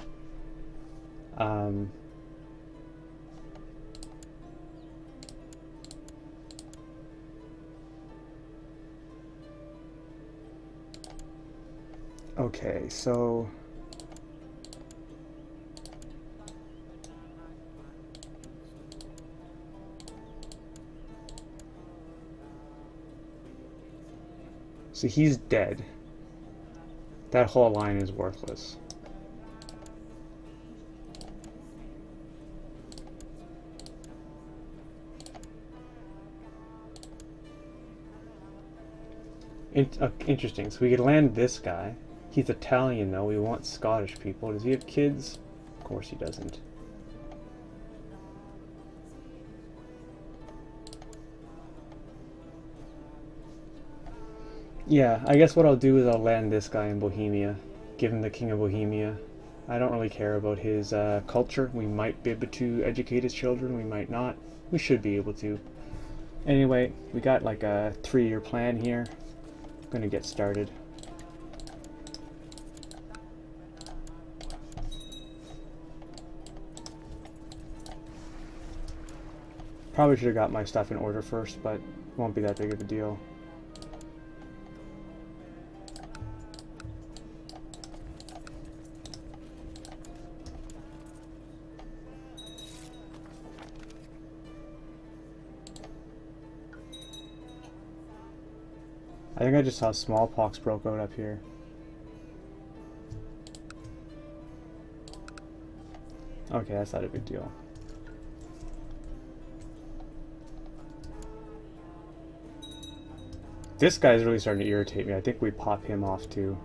Okay, so he's dead. That whole line is worthless. Interesting. So we could land this guy. He's Italian though. We want Scottish people. Does he have kids? Of course he doesn't. Yeah, I guess what I'll do is I'll land this guy in Bohemia. Give him the King of Bohemia. I don't really care about his culture. We might be able to educate his children. We might not. We should be able to. Anyway, we got like a 3-year plan here. I'm gonna get started. Probably should have got my stuff in order first, but it won't be that big of a deal. I think I just saw smallpox broke out up here. Okay, that's not a big deal. This guy's really starting to irritate me. I think we pop him off too.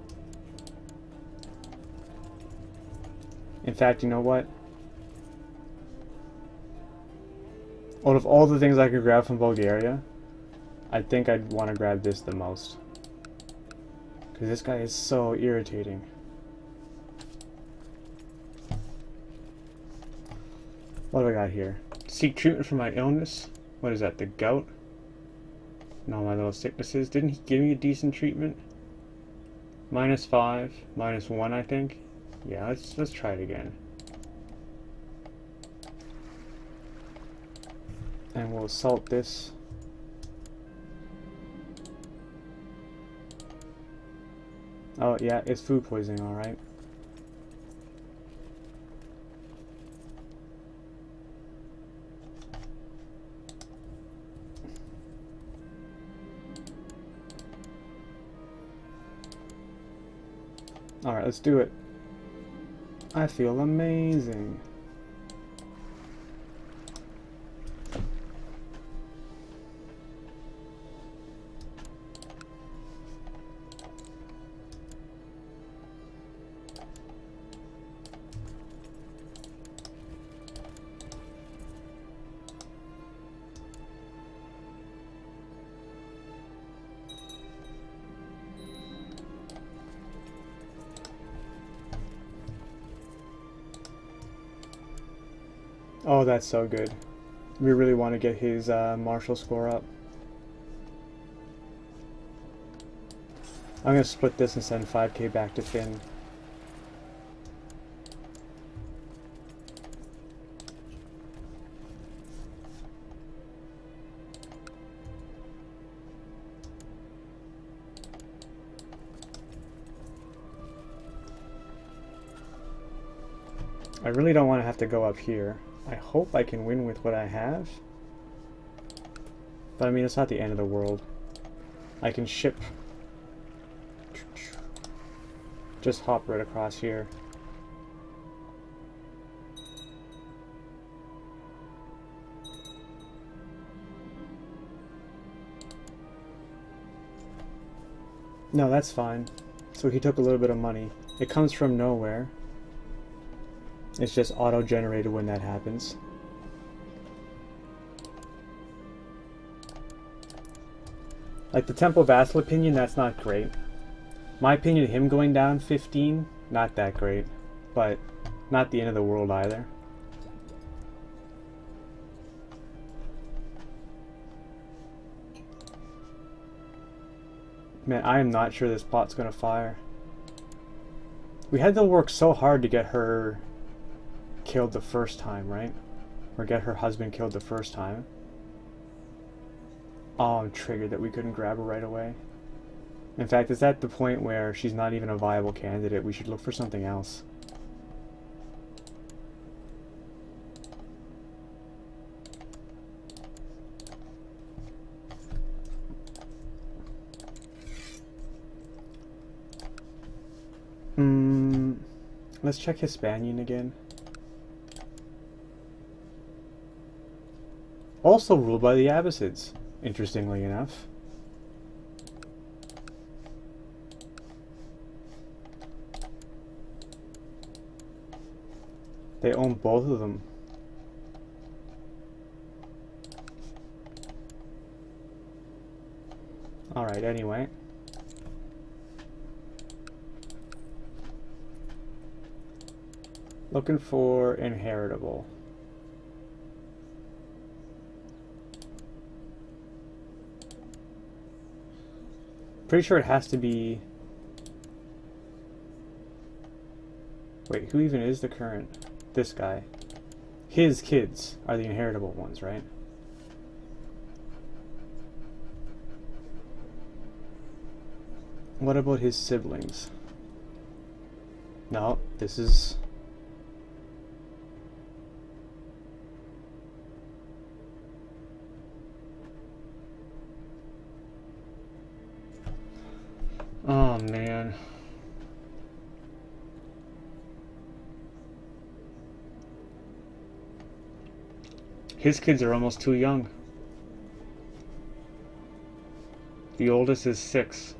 In fact, you know what? Out of all the things I could grab from Bulgaria, I think I'd want to grab this the most. Because this guy is so irritating. What do I got here? Seek treatment for my illness? What is that, the gout? No, my little sicknesses. Didn't he give me a decent treatment? -5, -1, I think. Yeah, let's try it again. And we'll assault this. Oh yeah, it's food poisoning, alright. Alright, let's do it. I feel amazing. Oh, that's so good. We really want to get his martial score up. I'm going to split this and send 5k back to Finn. I really don't want to have to go up here. I hope I can win with what I have. But I mean, it's not the end of the world. I can ship. Just hop right across here. No, that's fine. So he took a little bit of money. It comes from nowhere. It's just auto-generated when that happens. Like the Temple Vassal opinion, that's not great. My opinion, him going down 15, not that great. But not the end of the world either. Man, I am not sure this pot's gonna fire. We had to work so hard to get her killed the first time, right? Or get her husband killed the first time. Oh, I'm triggered that we couldn't grab her right away. In fact, it's at the point where she's not even a viable candidate. We should look for something else. Let's check Hispanian again. Also ruled by the Abbasids, interestingly enough. They own both of them. Alright, anyway. Looking for inheritable. Pretty sure it has to be... Wait, who even is the current? This guy. His kids are the inheritable ones, right? What about his siblings? No, this is... His kids are almost too young. The oldest is 6.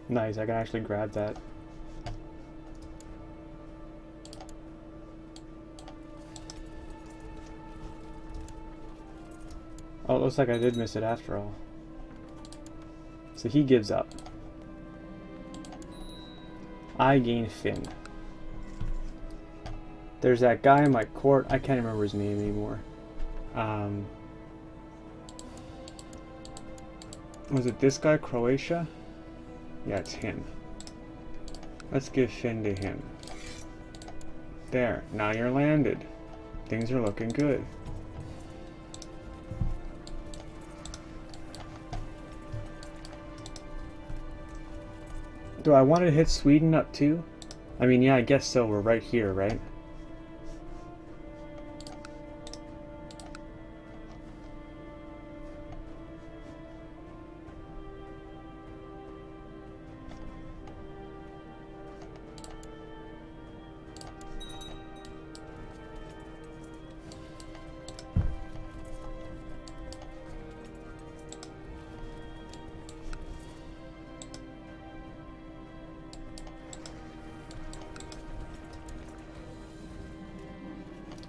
Nice, I can actually grab that. Oh, it looks like I did miss it after all. So he gives up. I gain Finn. There's that guy in my court. I can't remember his name anymore. Was it this guy, Croatia? Yeah, it's him. Let's give Finn to him. There, now you're landed. Things are looking good. Do I want to hit Sweden up too? I mean, yeah, I guess so. We're right here, right?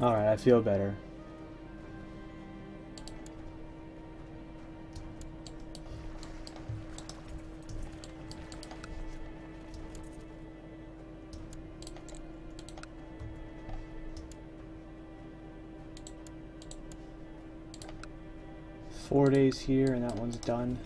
Alright, I feel better. Four days here and that one's done.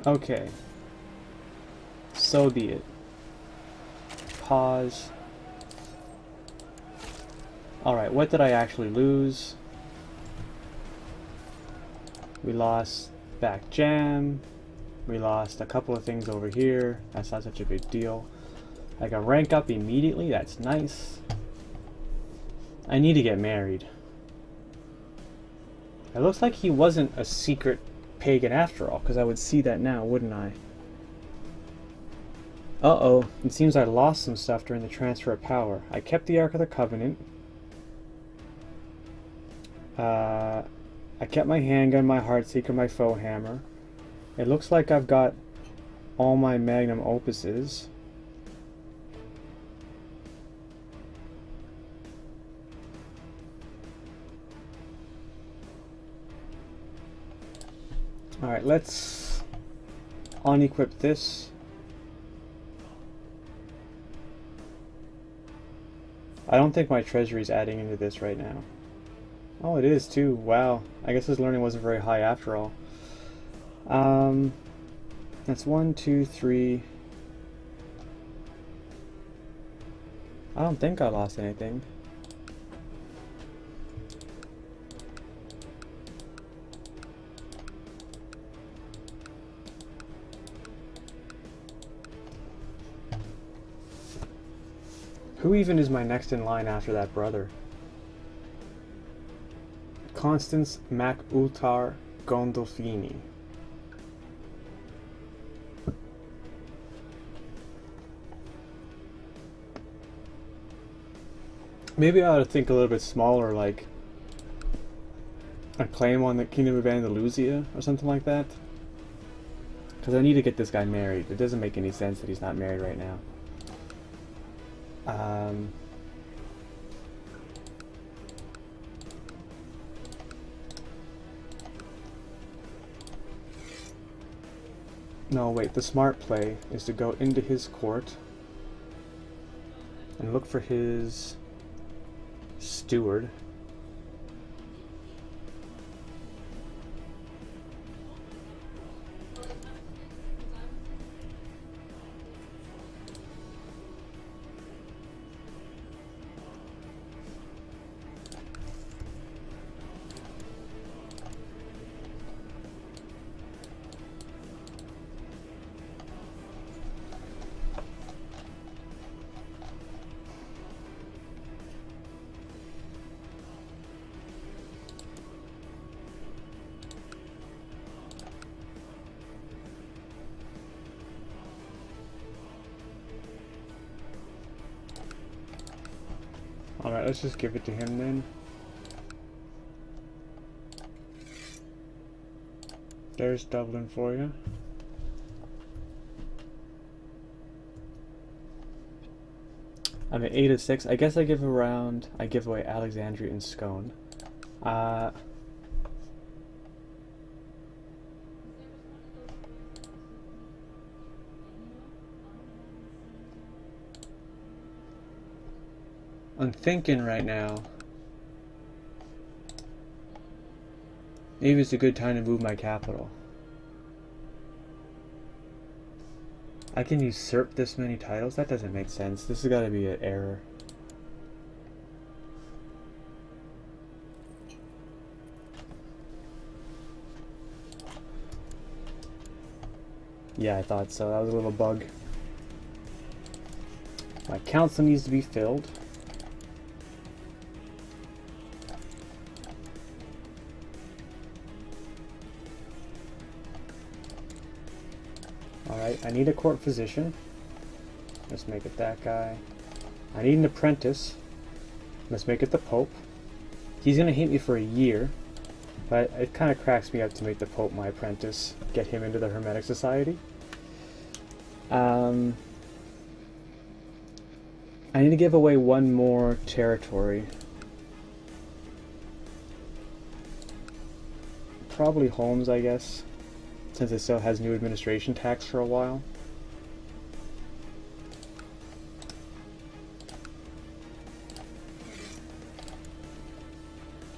Okay. So be it. Pause. Alright, what did I actually lose? We lost back jam. We lost a couple of things over here. That's not such a big deal. I can rank up immediately. That's nice. I need to get married. It looks like he wasn't a secret pagan after all, because I would see that now, wouldn't I? Uh-oh. It seems I lost some stuff during the transfer of power. I kept the Ark of the Covenant. I kept my handgun, my Heartseeker, my foe hammer. It looks like I've got all my magnum opuses. Alright, let's unequip this. I don't think my treasury is adding into this right now. Oh, it is too. Wow. I guess his learning wasn't very high after all. That's 1, 2, 3. I don't think I lost anything. Who even is my next in line after that brother? Constance Mac Ultar Gondolfini. Maybe I ought to think a little bit smaller, like a claim on the Kingdom of Andalusia or something like that. Because I need to get this guy married. It doesn't make any sense that he's not married right now. No, wait, the smart play is to go into his court and look for his steward. Alright, let's just give it to him then. There's Dublin for you. I'm at 8 of 6. I guess I give away Alexandria and Scone. I'm thinking right now, maybe it's a good time to move my capital. I can usurp this many titles? That doesn't make sense. This has got to be an error. Yeah, I thought so. That was a little bug. My council needs to be filled. Alright, I need a court physician. Let's make it that guy. I need an apprentice. Let's make it the Pope. He's gonna hate me for a year, but it kind of cracks me up to make the Pope my apprentice. Get him into the Hermetic Society. I need to give away one more territory. Probably Holmes, I guess, since it still has new administration tax for a while.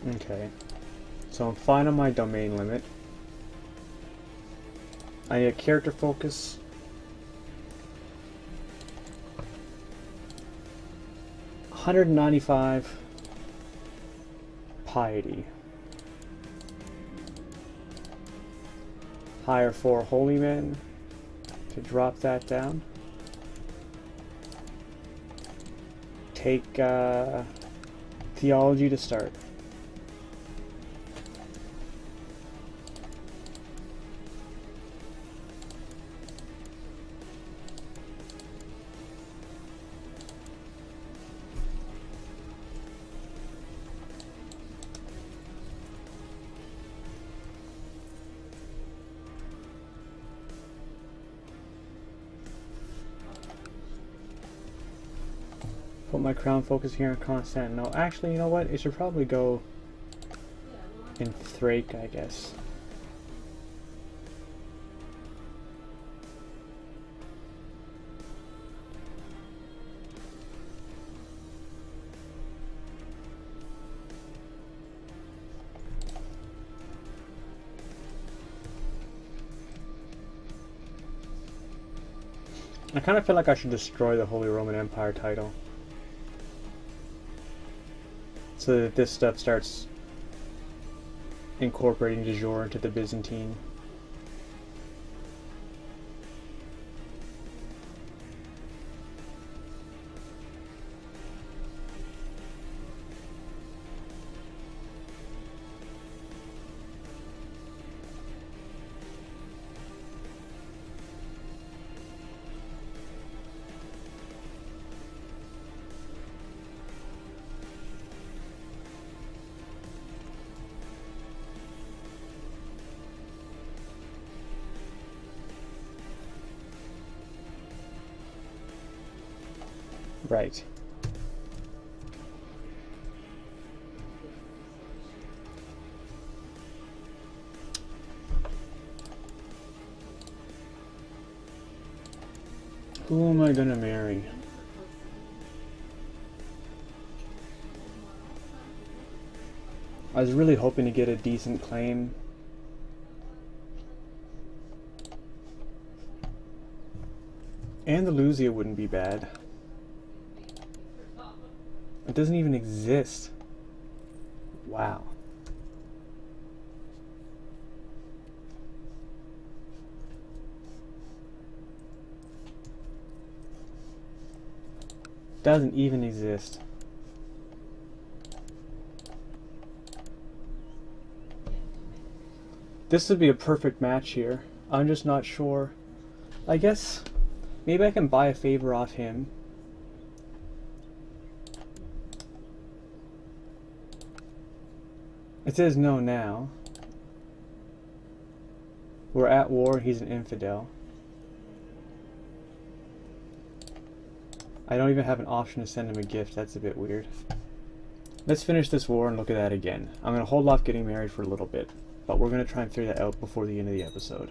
Okay, so I'm fine on my domain limit. I need a character focus. $195 piety. Hire 4 holy men to drop that down. Take theology to start. Put my crown focus here in Constantinople. Actually, you know what? It should probably go in Thrake, I guess. I kind of feel like I should destroy the Holy Roman Empire title, so that this stuff starts incorporating de jure into the Byzantine. Right. Who am I gonna marry? I was really hoping to get a decent claim. Andalusia wouldn't be bad. It doesn't even exist. Wow. Doesn't even exist. This would be a perfect match here. I'm just not sure. I guess maybe I can buy a favor off him. It says no now. We're at war, he's an infidel. I don't even have an option to send him a gift, that's a bit weird. Let's finish this war and look at that again. I'm going to hold off getting married for a little bit, but we're going to try and figure that out before the end of the episode.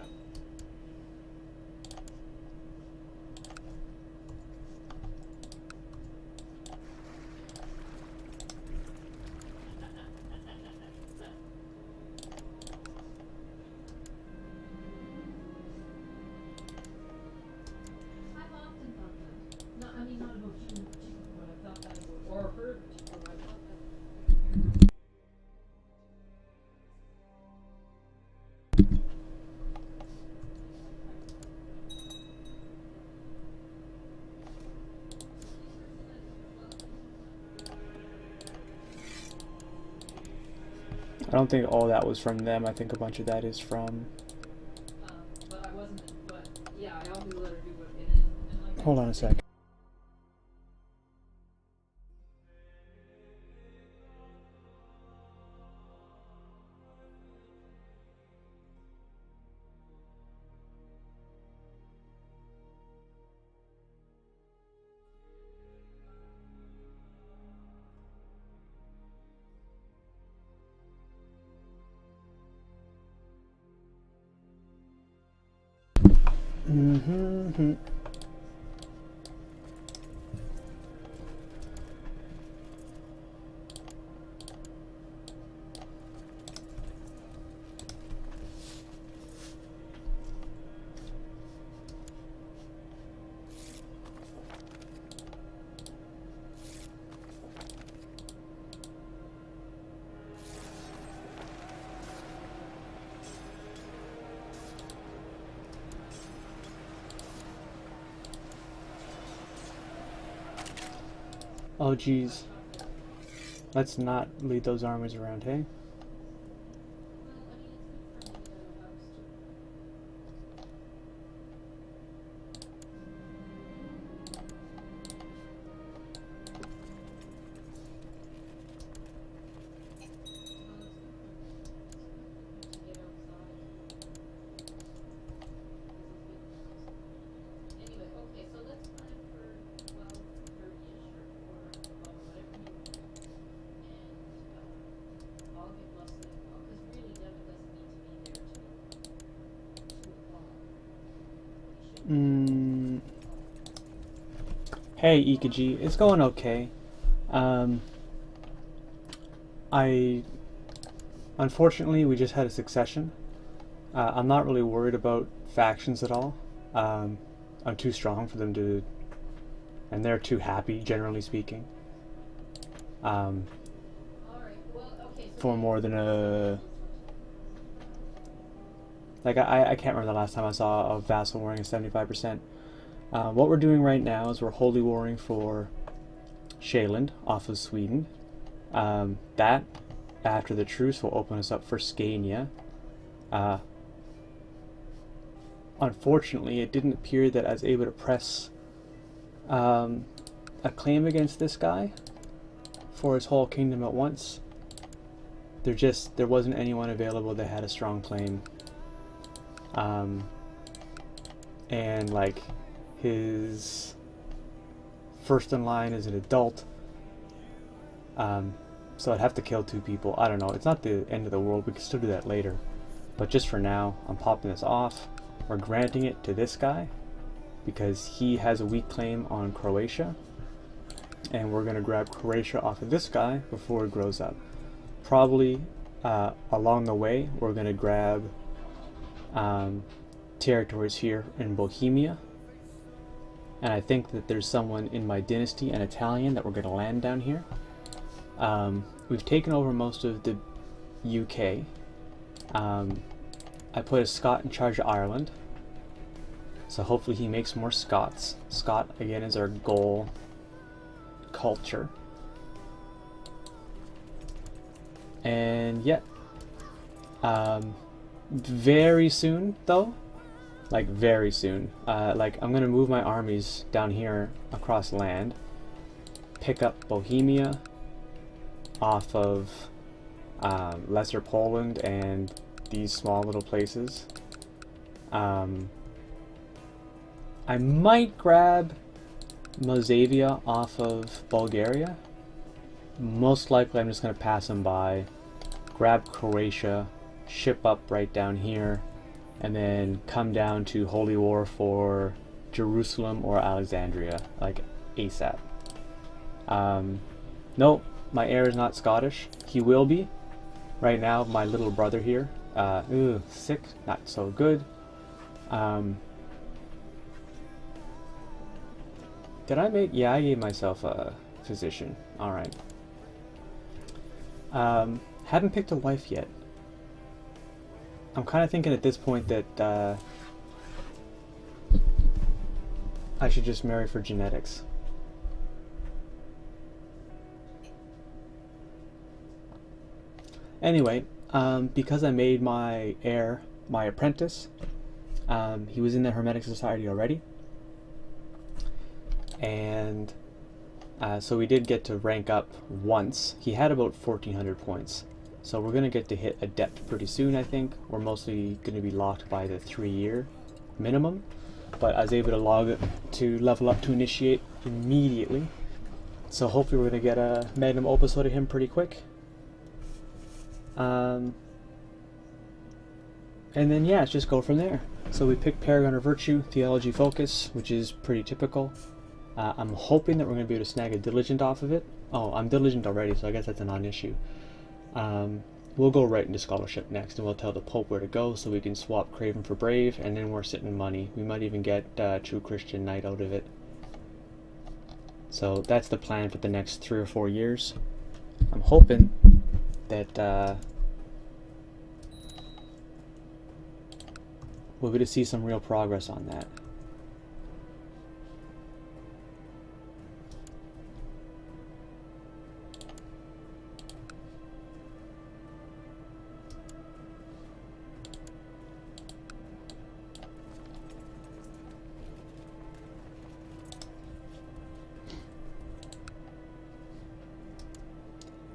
I don't think all that was from them. I think a bunch of that is from... Hold on a sec. Mm-hmm. Oh geez. Let's not lead those armies around, hey? Hey Ikaji, it's going okay. Unfortunately, we just had a succession. I'm not really worried about factions at all. I'm too strong for them to, and they're too happy, generally speaking. For more than a... Like, I can't remember the last time I saw a vassal warring a 75%. What we're doing right now is we're holy warring for Shaeland off of Sweden. That, after the truce, will open us up for Scania. Unfortunately, it didn't appear that I was able to press a claim against this guy for his whole kingdom at once. There wasn't anyone available that had a strong claim. And like his first in line as an adult. So I'd have to kill 2 people. I don't know. It's not the end of the world. We can still do that later. But just for now, I'm popping this off. We're granting it to this guy because he has a weak claim on Croatia. And we're going to grab Croatia off of this guy before it grows up. Probably along the way, we're going to grab territories here in Bohemia. And I think that there's someone in my dynasty, an Italian, that we're going to land down here. We've taken over most of the UK. I put a Scot in charge of Ireland. So hopefully he makes more Scots. Scot, again, is our goal culture. And yeah. Very soon, though. Like, very soon. Like, I'm going to move my armies down here across land. Pick up Bohemia off of Lesser Poland and these small little places. I might grab Mosavia off of Bulgaria. Most likely I'm just going to pass them by, grab Croatia, ship up right down here, and then come down to Holy War for Jerusalem or Alexandria, like ASAP. Nope, my heir is not Scottish. He will be. Right now, my little brother here, sick, not so good. Did I make? Yeah, I gave myself a physician. All right. Haven't picked a wife yet. I'm kind of thinking at this point that I should just marry for genetics. Anyway, because I made my heir my apprentice, he was in the Hermetic Society already. And so we did get to rank up once. He had about 1,400 points. So we're going to get to hit Adept pretty soon, I think. We're mostly going to be locked by the 3-year minimum. But I was able to level up to Initiate immediately. So hopefully we're going to get a Magnum Opus out of him pretty quick. And then yeah, let's just go from there. So we picked Paragon of Virtue, Theology Focus, which is pretty typical. I'm hoping that we're going to be able to snag a Diligent off of it. Oh, I'm Diligent already, so I guess that's a non-issue. We'll go right into Scholarship next, and we'll tell the Pope where to go so we can swap Craven for Brave, and then we're sitting money. We might even get True Christian Knight out of it. So that's the plan for the next 3 or 4 years. I'm hoping that we'll be able to see some real progress on that.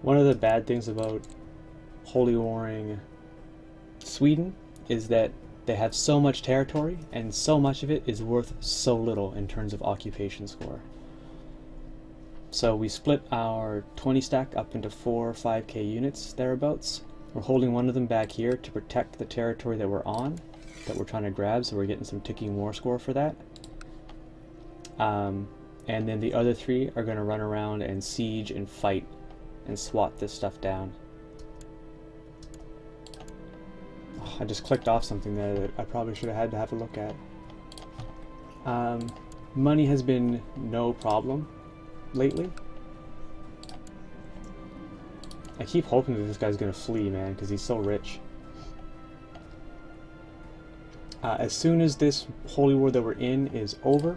One of the bad things about Holy Warring Sweden is that they have so much territory, and so much of it is worth so little in terms of occupation score. So we split our 20 stack up into 4 or 5k units, thereabouts. We're holding one of them back here to protect the territory that we're on, that we're trying to grab, so we're getting some ticking war score for that. And then the other 3 are going to run around and siege and fight and swat this stuff down. Oh, I just clicked off something there that I probably should have had to have a look at. Money has been no problem lately. I keep hoping that this guy's gonna flee, man, because he's so rich. As soon as this Holy War that we're in is over,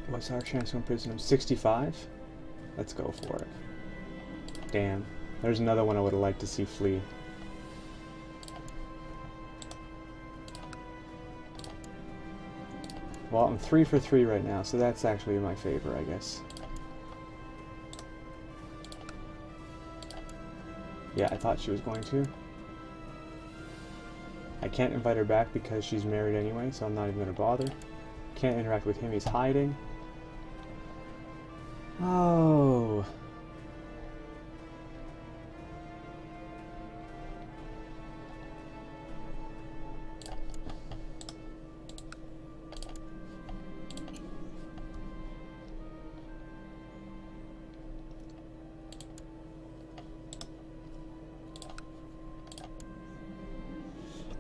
what's our chance to imprison him? 65? Let's go for it. Damn. There's another one I would have liked to see flee. Well, I'm 3 for 3 right now, so that's actually in my favor, I guess. Yeah, I thought she was going to. I can't invite her back because she's married anyway, so I'm not even going to bother. Can't interact with him, he's hiding. Oh.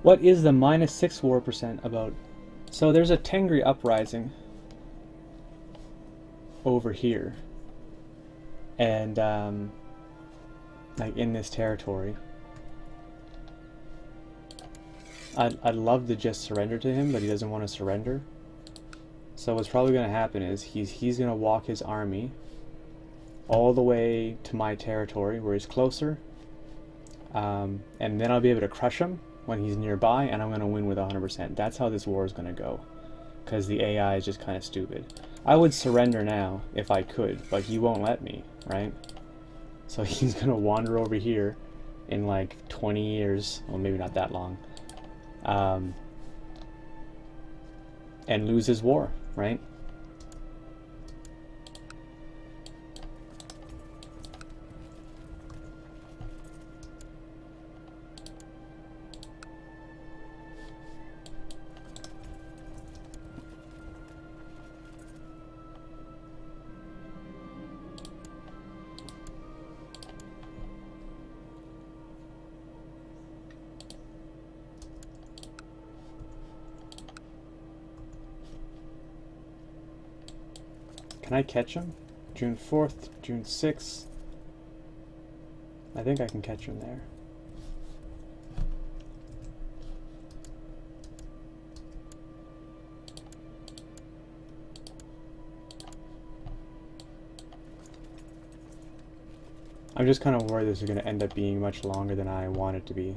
What is the -6 war percent about? So there's a Tengri uprising over here, and like in this territory. I'd love to just surrender to him, but he doesn't want to surrender. So what's probably going to happen is he's going to walk his army all the way to my territory where he's closer, and then I'll be able to crush him when he's nearby, and I'm going to win with 100%. That's how this war is going to go, because the AI is just kind of stupid. I would surrender now if I could, but he won't let me, right? So he's going to wander over here in like 20 years, well maybe not that long, and lose his war, right? Can I catch him? June 4th, June 6th. I think I can catch him there. I'm just kind of worried this is going to end up being much longer than I want it to be.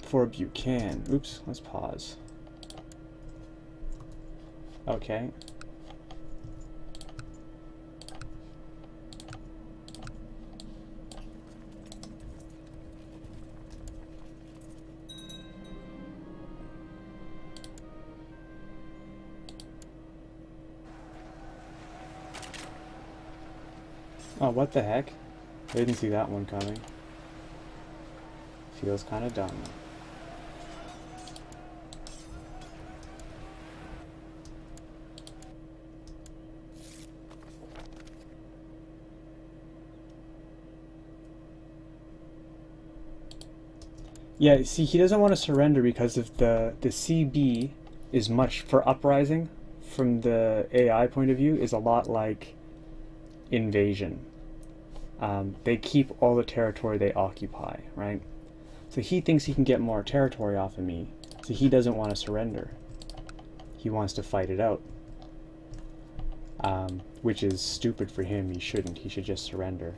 For Buchanan. Oops, let's pause. Okay. Oh, what the heck? I didn't see that one coming. Feels kind of dumb. Yeah, see, he doesn't want to surrender because of the CB is much, for uprising, from the AI point of view, is a lot like invasion. They keep all the territory they occupy, right? So he thinks he can get more territory off of me, so he doesn't want to surrender. He wants to fight it out, which is stupid for him. He shouldn't. He should just surrender.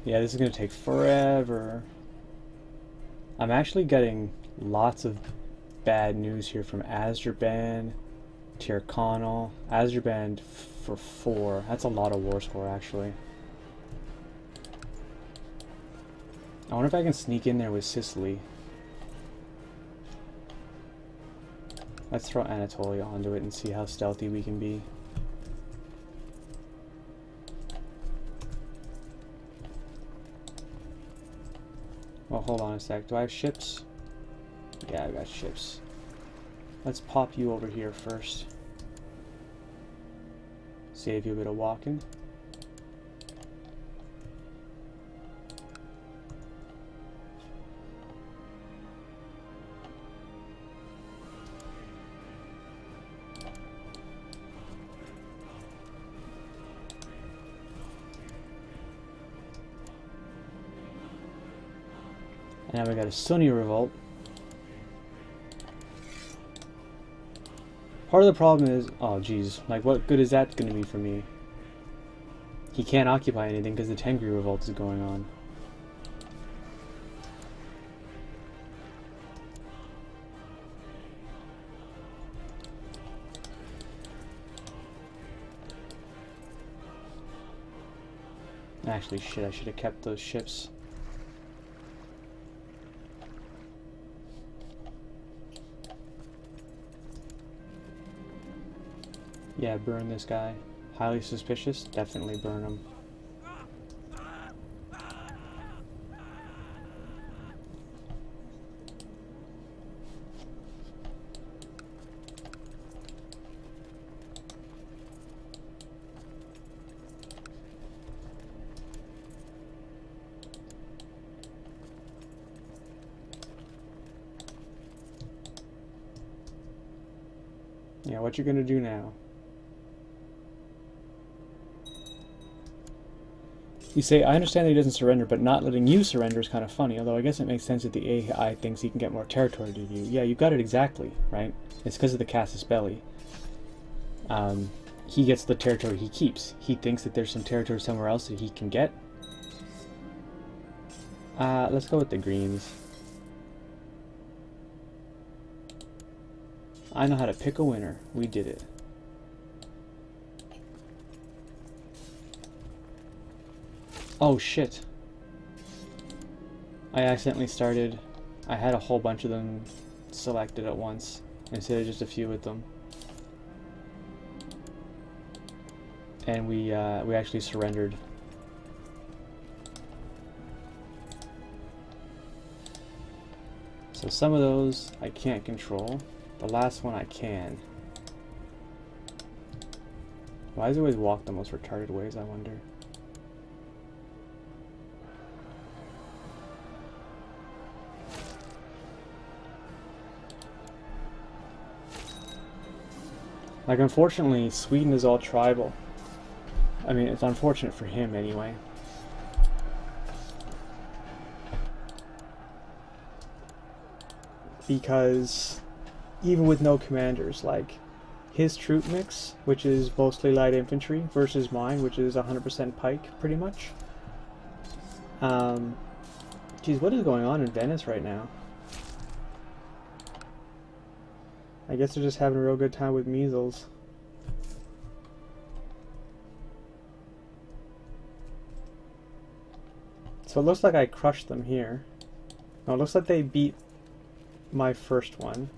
Yeah, this is going to take forever. I'm actually getting lots of bad news here from Azerbaijan, Tyrconnell. Azerbaijan for 4. That's a lot of war score, actually. I wonder if I can sneak in there with Sicily. Let's throw Anatolia onto it and see how stealthy we can be. Well, hold on a sec. Do I have ships? Yeah, I got ships. Let's pop you over here first. Save you a bit of walking. And now we got a Sunni revolt. Part of the problem is, oh geez, like what good is that going to be for me? He can't occupy anything because the Tengri revolt is going on. Actually, shit, I should have kept those ships. Yeah, burn this guy. Highly suspicious? Definitely burn him. Yeah, what you gonna do now? You say, I understand that he doesn't surrender, but not letting you surrender is kind of funny, although I guess it makes sense that the AI thinks he can get more territory to you. Yeah, you got it exactly, right? It's because of the casus belli. He gets the territory he keeps. He thinks that there's some territory somewhere else that he can get. Let's go with the greens. I know how to pick a winner. We did it. Oh shit. I accidentally started. I had a whole bunch of them selected at once instead of just a few of them. And we actually surrendered. So some of those I can't control. The last one I can. Why does it always walk the most retarded ways, I wonder? Like, unfortunately, Sweden is all tribal. I mean, it's unfortunate for him anyway. Because even with no commanders, like, his troop mix, which is mostly light infantry, versus mine, which is 100% pike, pretty much. Geez, what is going on in Venice right now? I guess they're just having a real good time with measles. So it looks like I crushed them here. No, it looks like they beat my first one.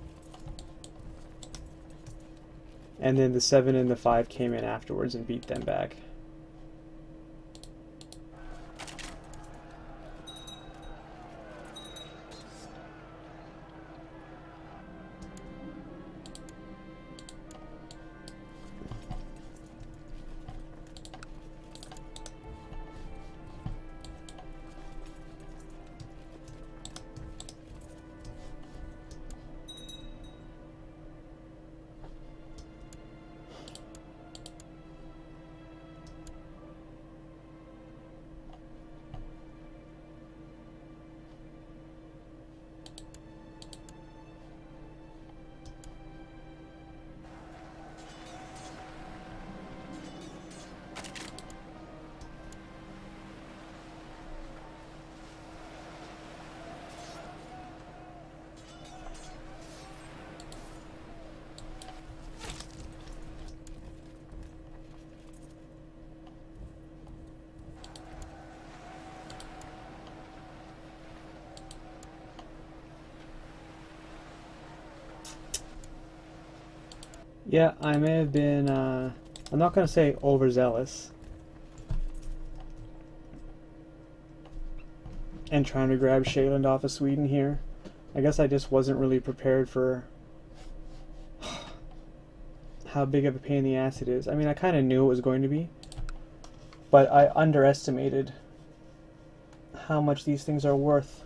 And then the 7 and the 5 came in afterwards and beat them back. Yeah, I may have been, I'm not going to say overzealous and trying to grab Shaland off of Sweden here. I guess I just wasn't really prepared for how big of a pain in the ass it is. I mean, I kind of knew it was going to be, but I underestimated how much these things are worth.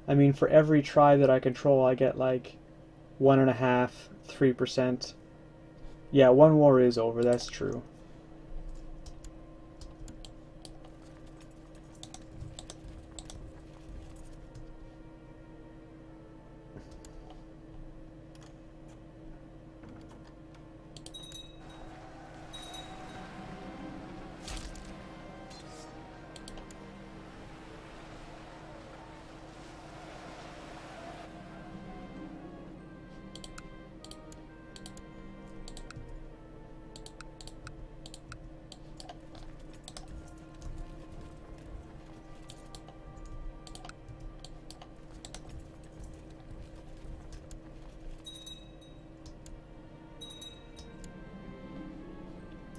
I mean, for every tribe that I control, I get like 1.5%, 3%. Yeah, one war is over, that's true.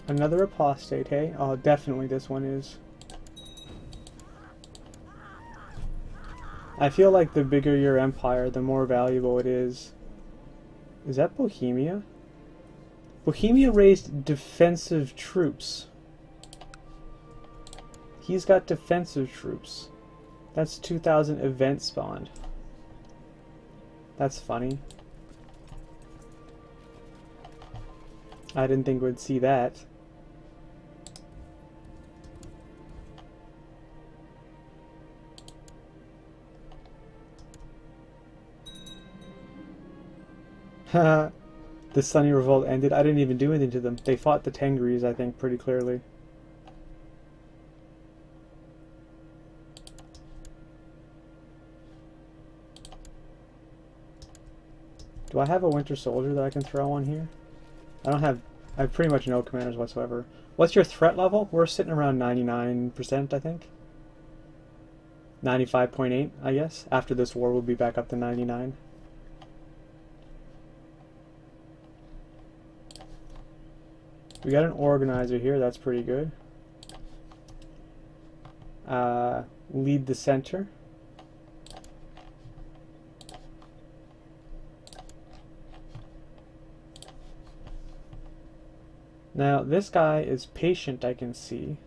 Another apostate, hey? Oh, definitely this one is. I feel like the bigger your empire, the more valuable it is. Is that Bohemia? Bohemia raised defensive troops. He's got defensive troops. That's 2,000 event spawned. That's funny. I didn't think we'd see that. Haha. The Sunny Revolt ended. I didn't even do anything to them. They fought the Tengris, I think, pretty clearly. Do I have a Winter Soldier that I can throw on here? I have pretty much no commanders whatsoever. What's your threat level? We're sitting around 99%, I think. 95.8, I guess. After this war, we'll be back up to 99. We got an organizer here, that's pretty good. Lead the center. Now, this guy is patient, I can see.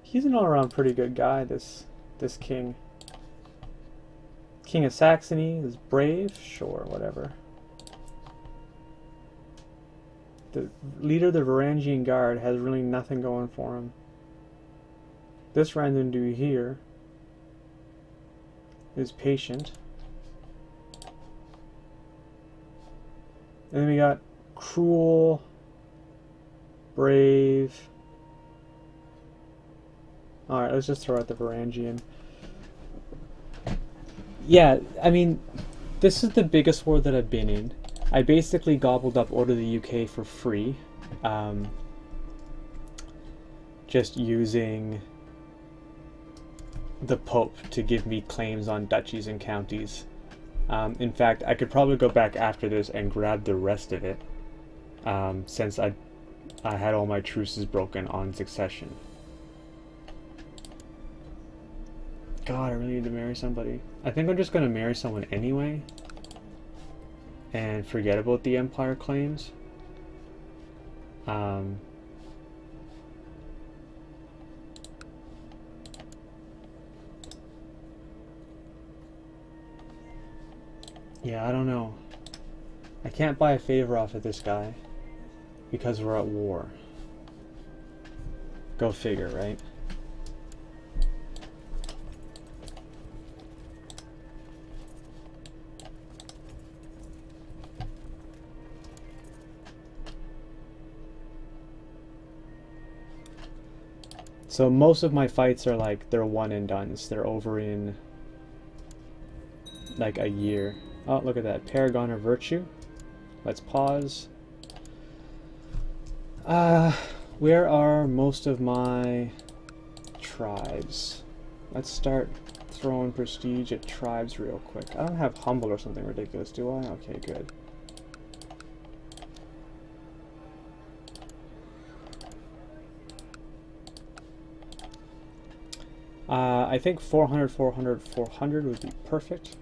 He's an all-around pretty good guy, this king. King of Saxony is brave? Sure, whatever. The leader of the Varangian Guard has really nothing going for him. This random dude here is patient. And then we got cruel, brave. Alright, let's just throw out the Varangian. Yeah, I mean, this is the biggest war that I've been in. I basically gobbled up Order of the UK for free. Just using the Pope to give me claims on duchies and counties. In fact, I could probably go back after this and grab the rest of it, since I had all my truces broken on succession. God, I really need to marry somebody. I think I'm just going to marry someone anyway, and forget about the empire claims. Yeah, I don't know. I can't buy a favor off of this guy because we're at war. Go figure, right? So most of my fights are like, they're one and dones. They're over in like a year. Oh, look at that. Paragon of Virtue. Let's pause. Where are most of my tribes? Let's start throwing prestige at tribes real quick. I don't have humble or something ridiculous, do I? Okay, good. I think 400, 400, 400 would be perfect.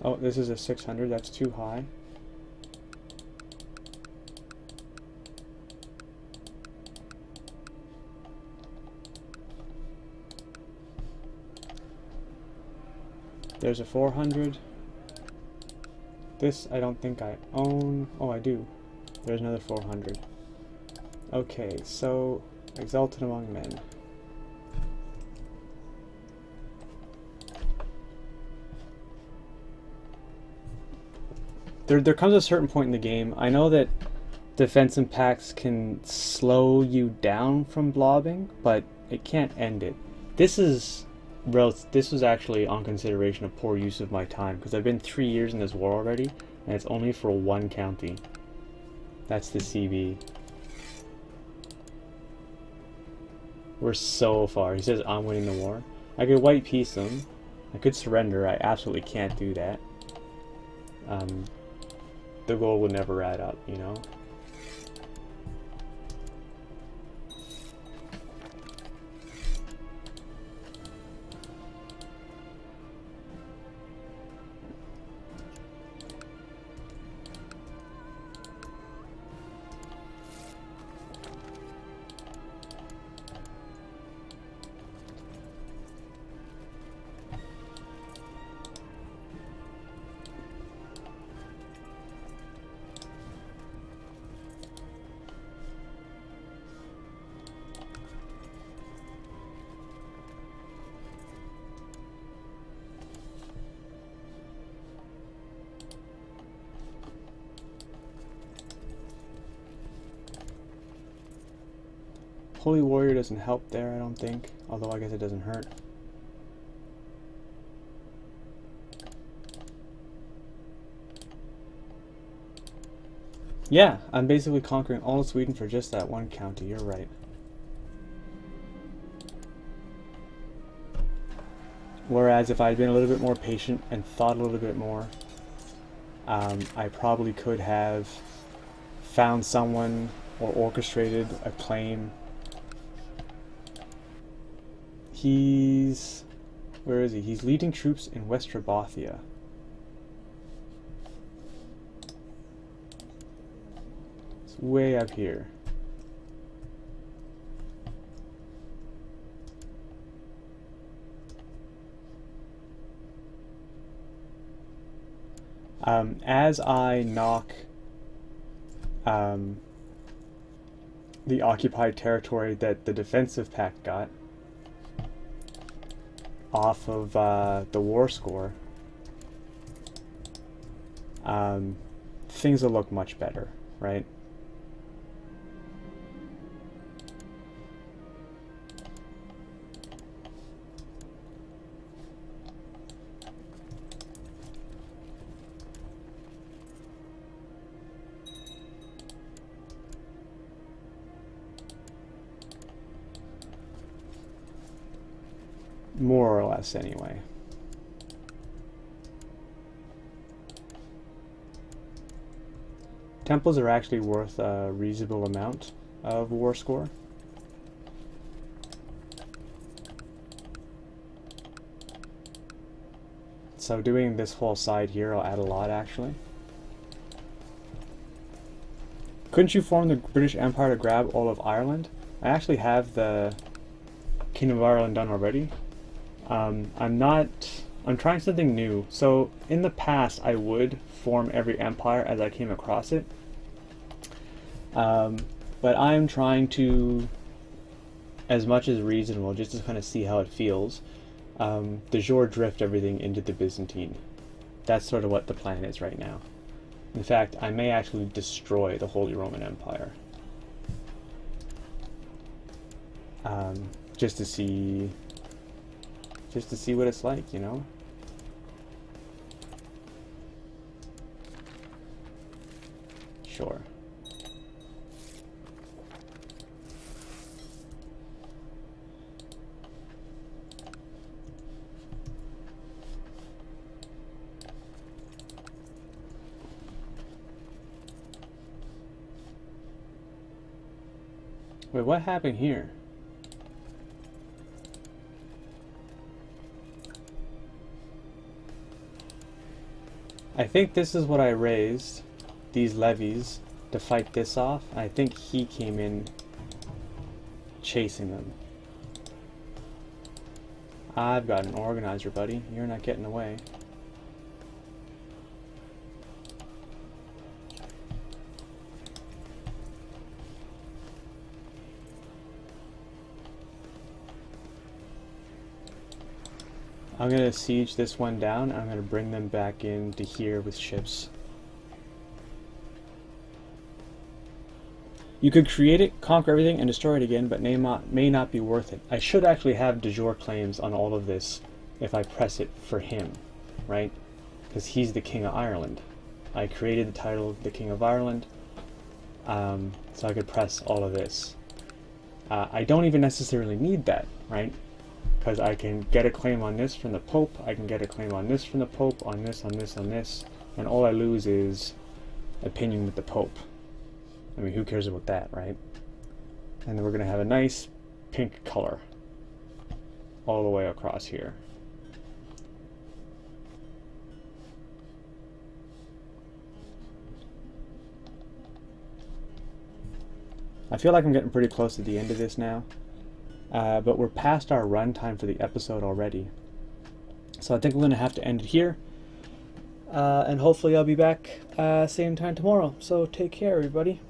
Oh, this is a 600, that's too high. There's a 400. This I don't think I own. Oh, I do. There's another 400. Okay, so Exalted Among Men. There comes a certain point in the game. I know that defense impacts can slow you down from blobbing, but it can't end it. This was actually on consideration of poor use of my time, because I've been 3 years in this war already, and it's only for one county. That's the CB. We're so far. He says I'm winning the war. I could white peace him. I could surrender. I absolutely can't do that. The goal would never add up, you know? Holy Warrior doesn't help there, I don't think. Although I guess it doesn't hurt. Yeah, I'm basically conquering all of Sweden for just that one county, you're right. Whereas if I'd been a little bit more patient and thought a little bit more, I probably could have found someone or orchestrated a claim. Where is he? He's leading troops in Westrabothia. It's way up here. As I knock the occupied territory that the defensive pact got off of the war score, things will look much better, right? More or less, anyway. Temples are actually worth a reasonable amount of war score. So doing this whole side here will add a lot, actually. Couldn't you form the British Empire to grab all of Ireland? I actually have the Kingdom of Ireland done already. I'm trying something new. So in the past I would form every empire as I came across it. But I'm trying to, as much as reasonable, just to kind of see how it feels, de jure drift everything into the Byzantine. That's sort of what the plan is right now. In fact, I may actually destroy the Holy Roman Empire. Just to see what it's like, you know? Sure. Wait, what happened here? I think this is what I raised, these levies, to fight this off. I think he came in chasing them. I've got an organizer, buddy. You're not getting away. I'm going to siege this one down. I'm going to bring them back into here with ships. You could create it, conquer everything, and destroy it again, but may not be worth it. I should actually have de jure claims on all of this if I press it for him, right? Because he's the King of Ireland. I created the title the King of Ireland, so I could press all of this. I don't even necessarily need that, right? because I can get a claim on this from the Pope, I can get a claim on this from the Pope, on this, on this, on this, and all I lose is opinion with the Pope. I mean, who cares about that, right? And then we're going to have a nice pink color all the way across here. I feel like I'm getting pretty close to the end of this now, but we're past our run time for the episode already. So I think I'm going to have to end it here, and hopefully I'll be back same time tomorrow. So take care, everybody.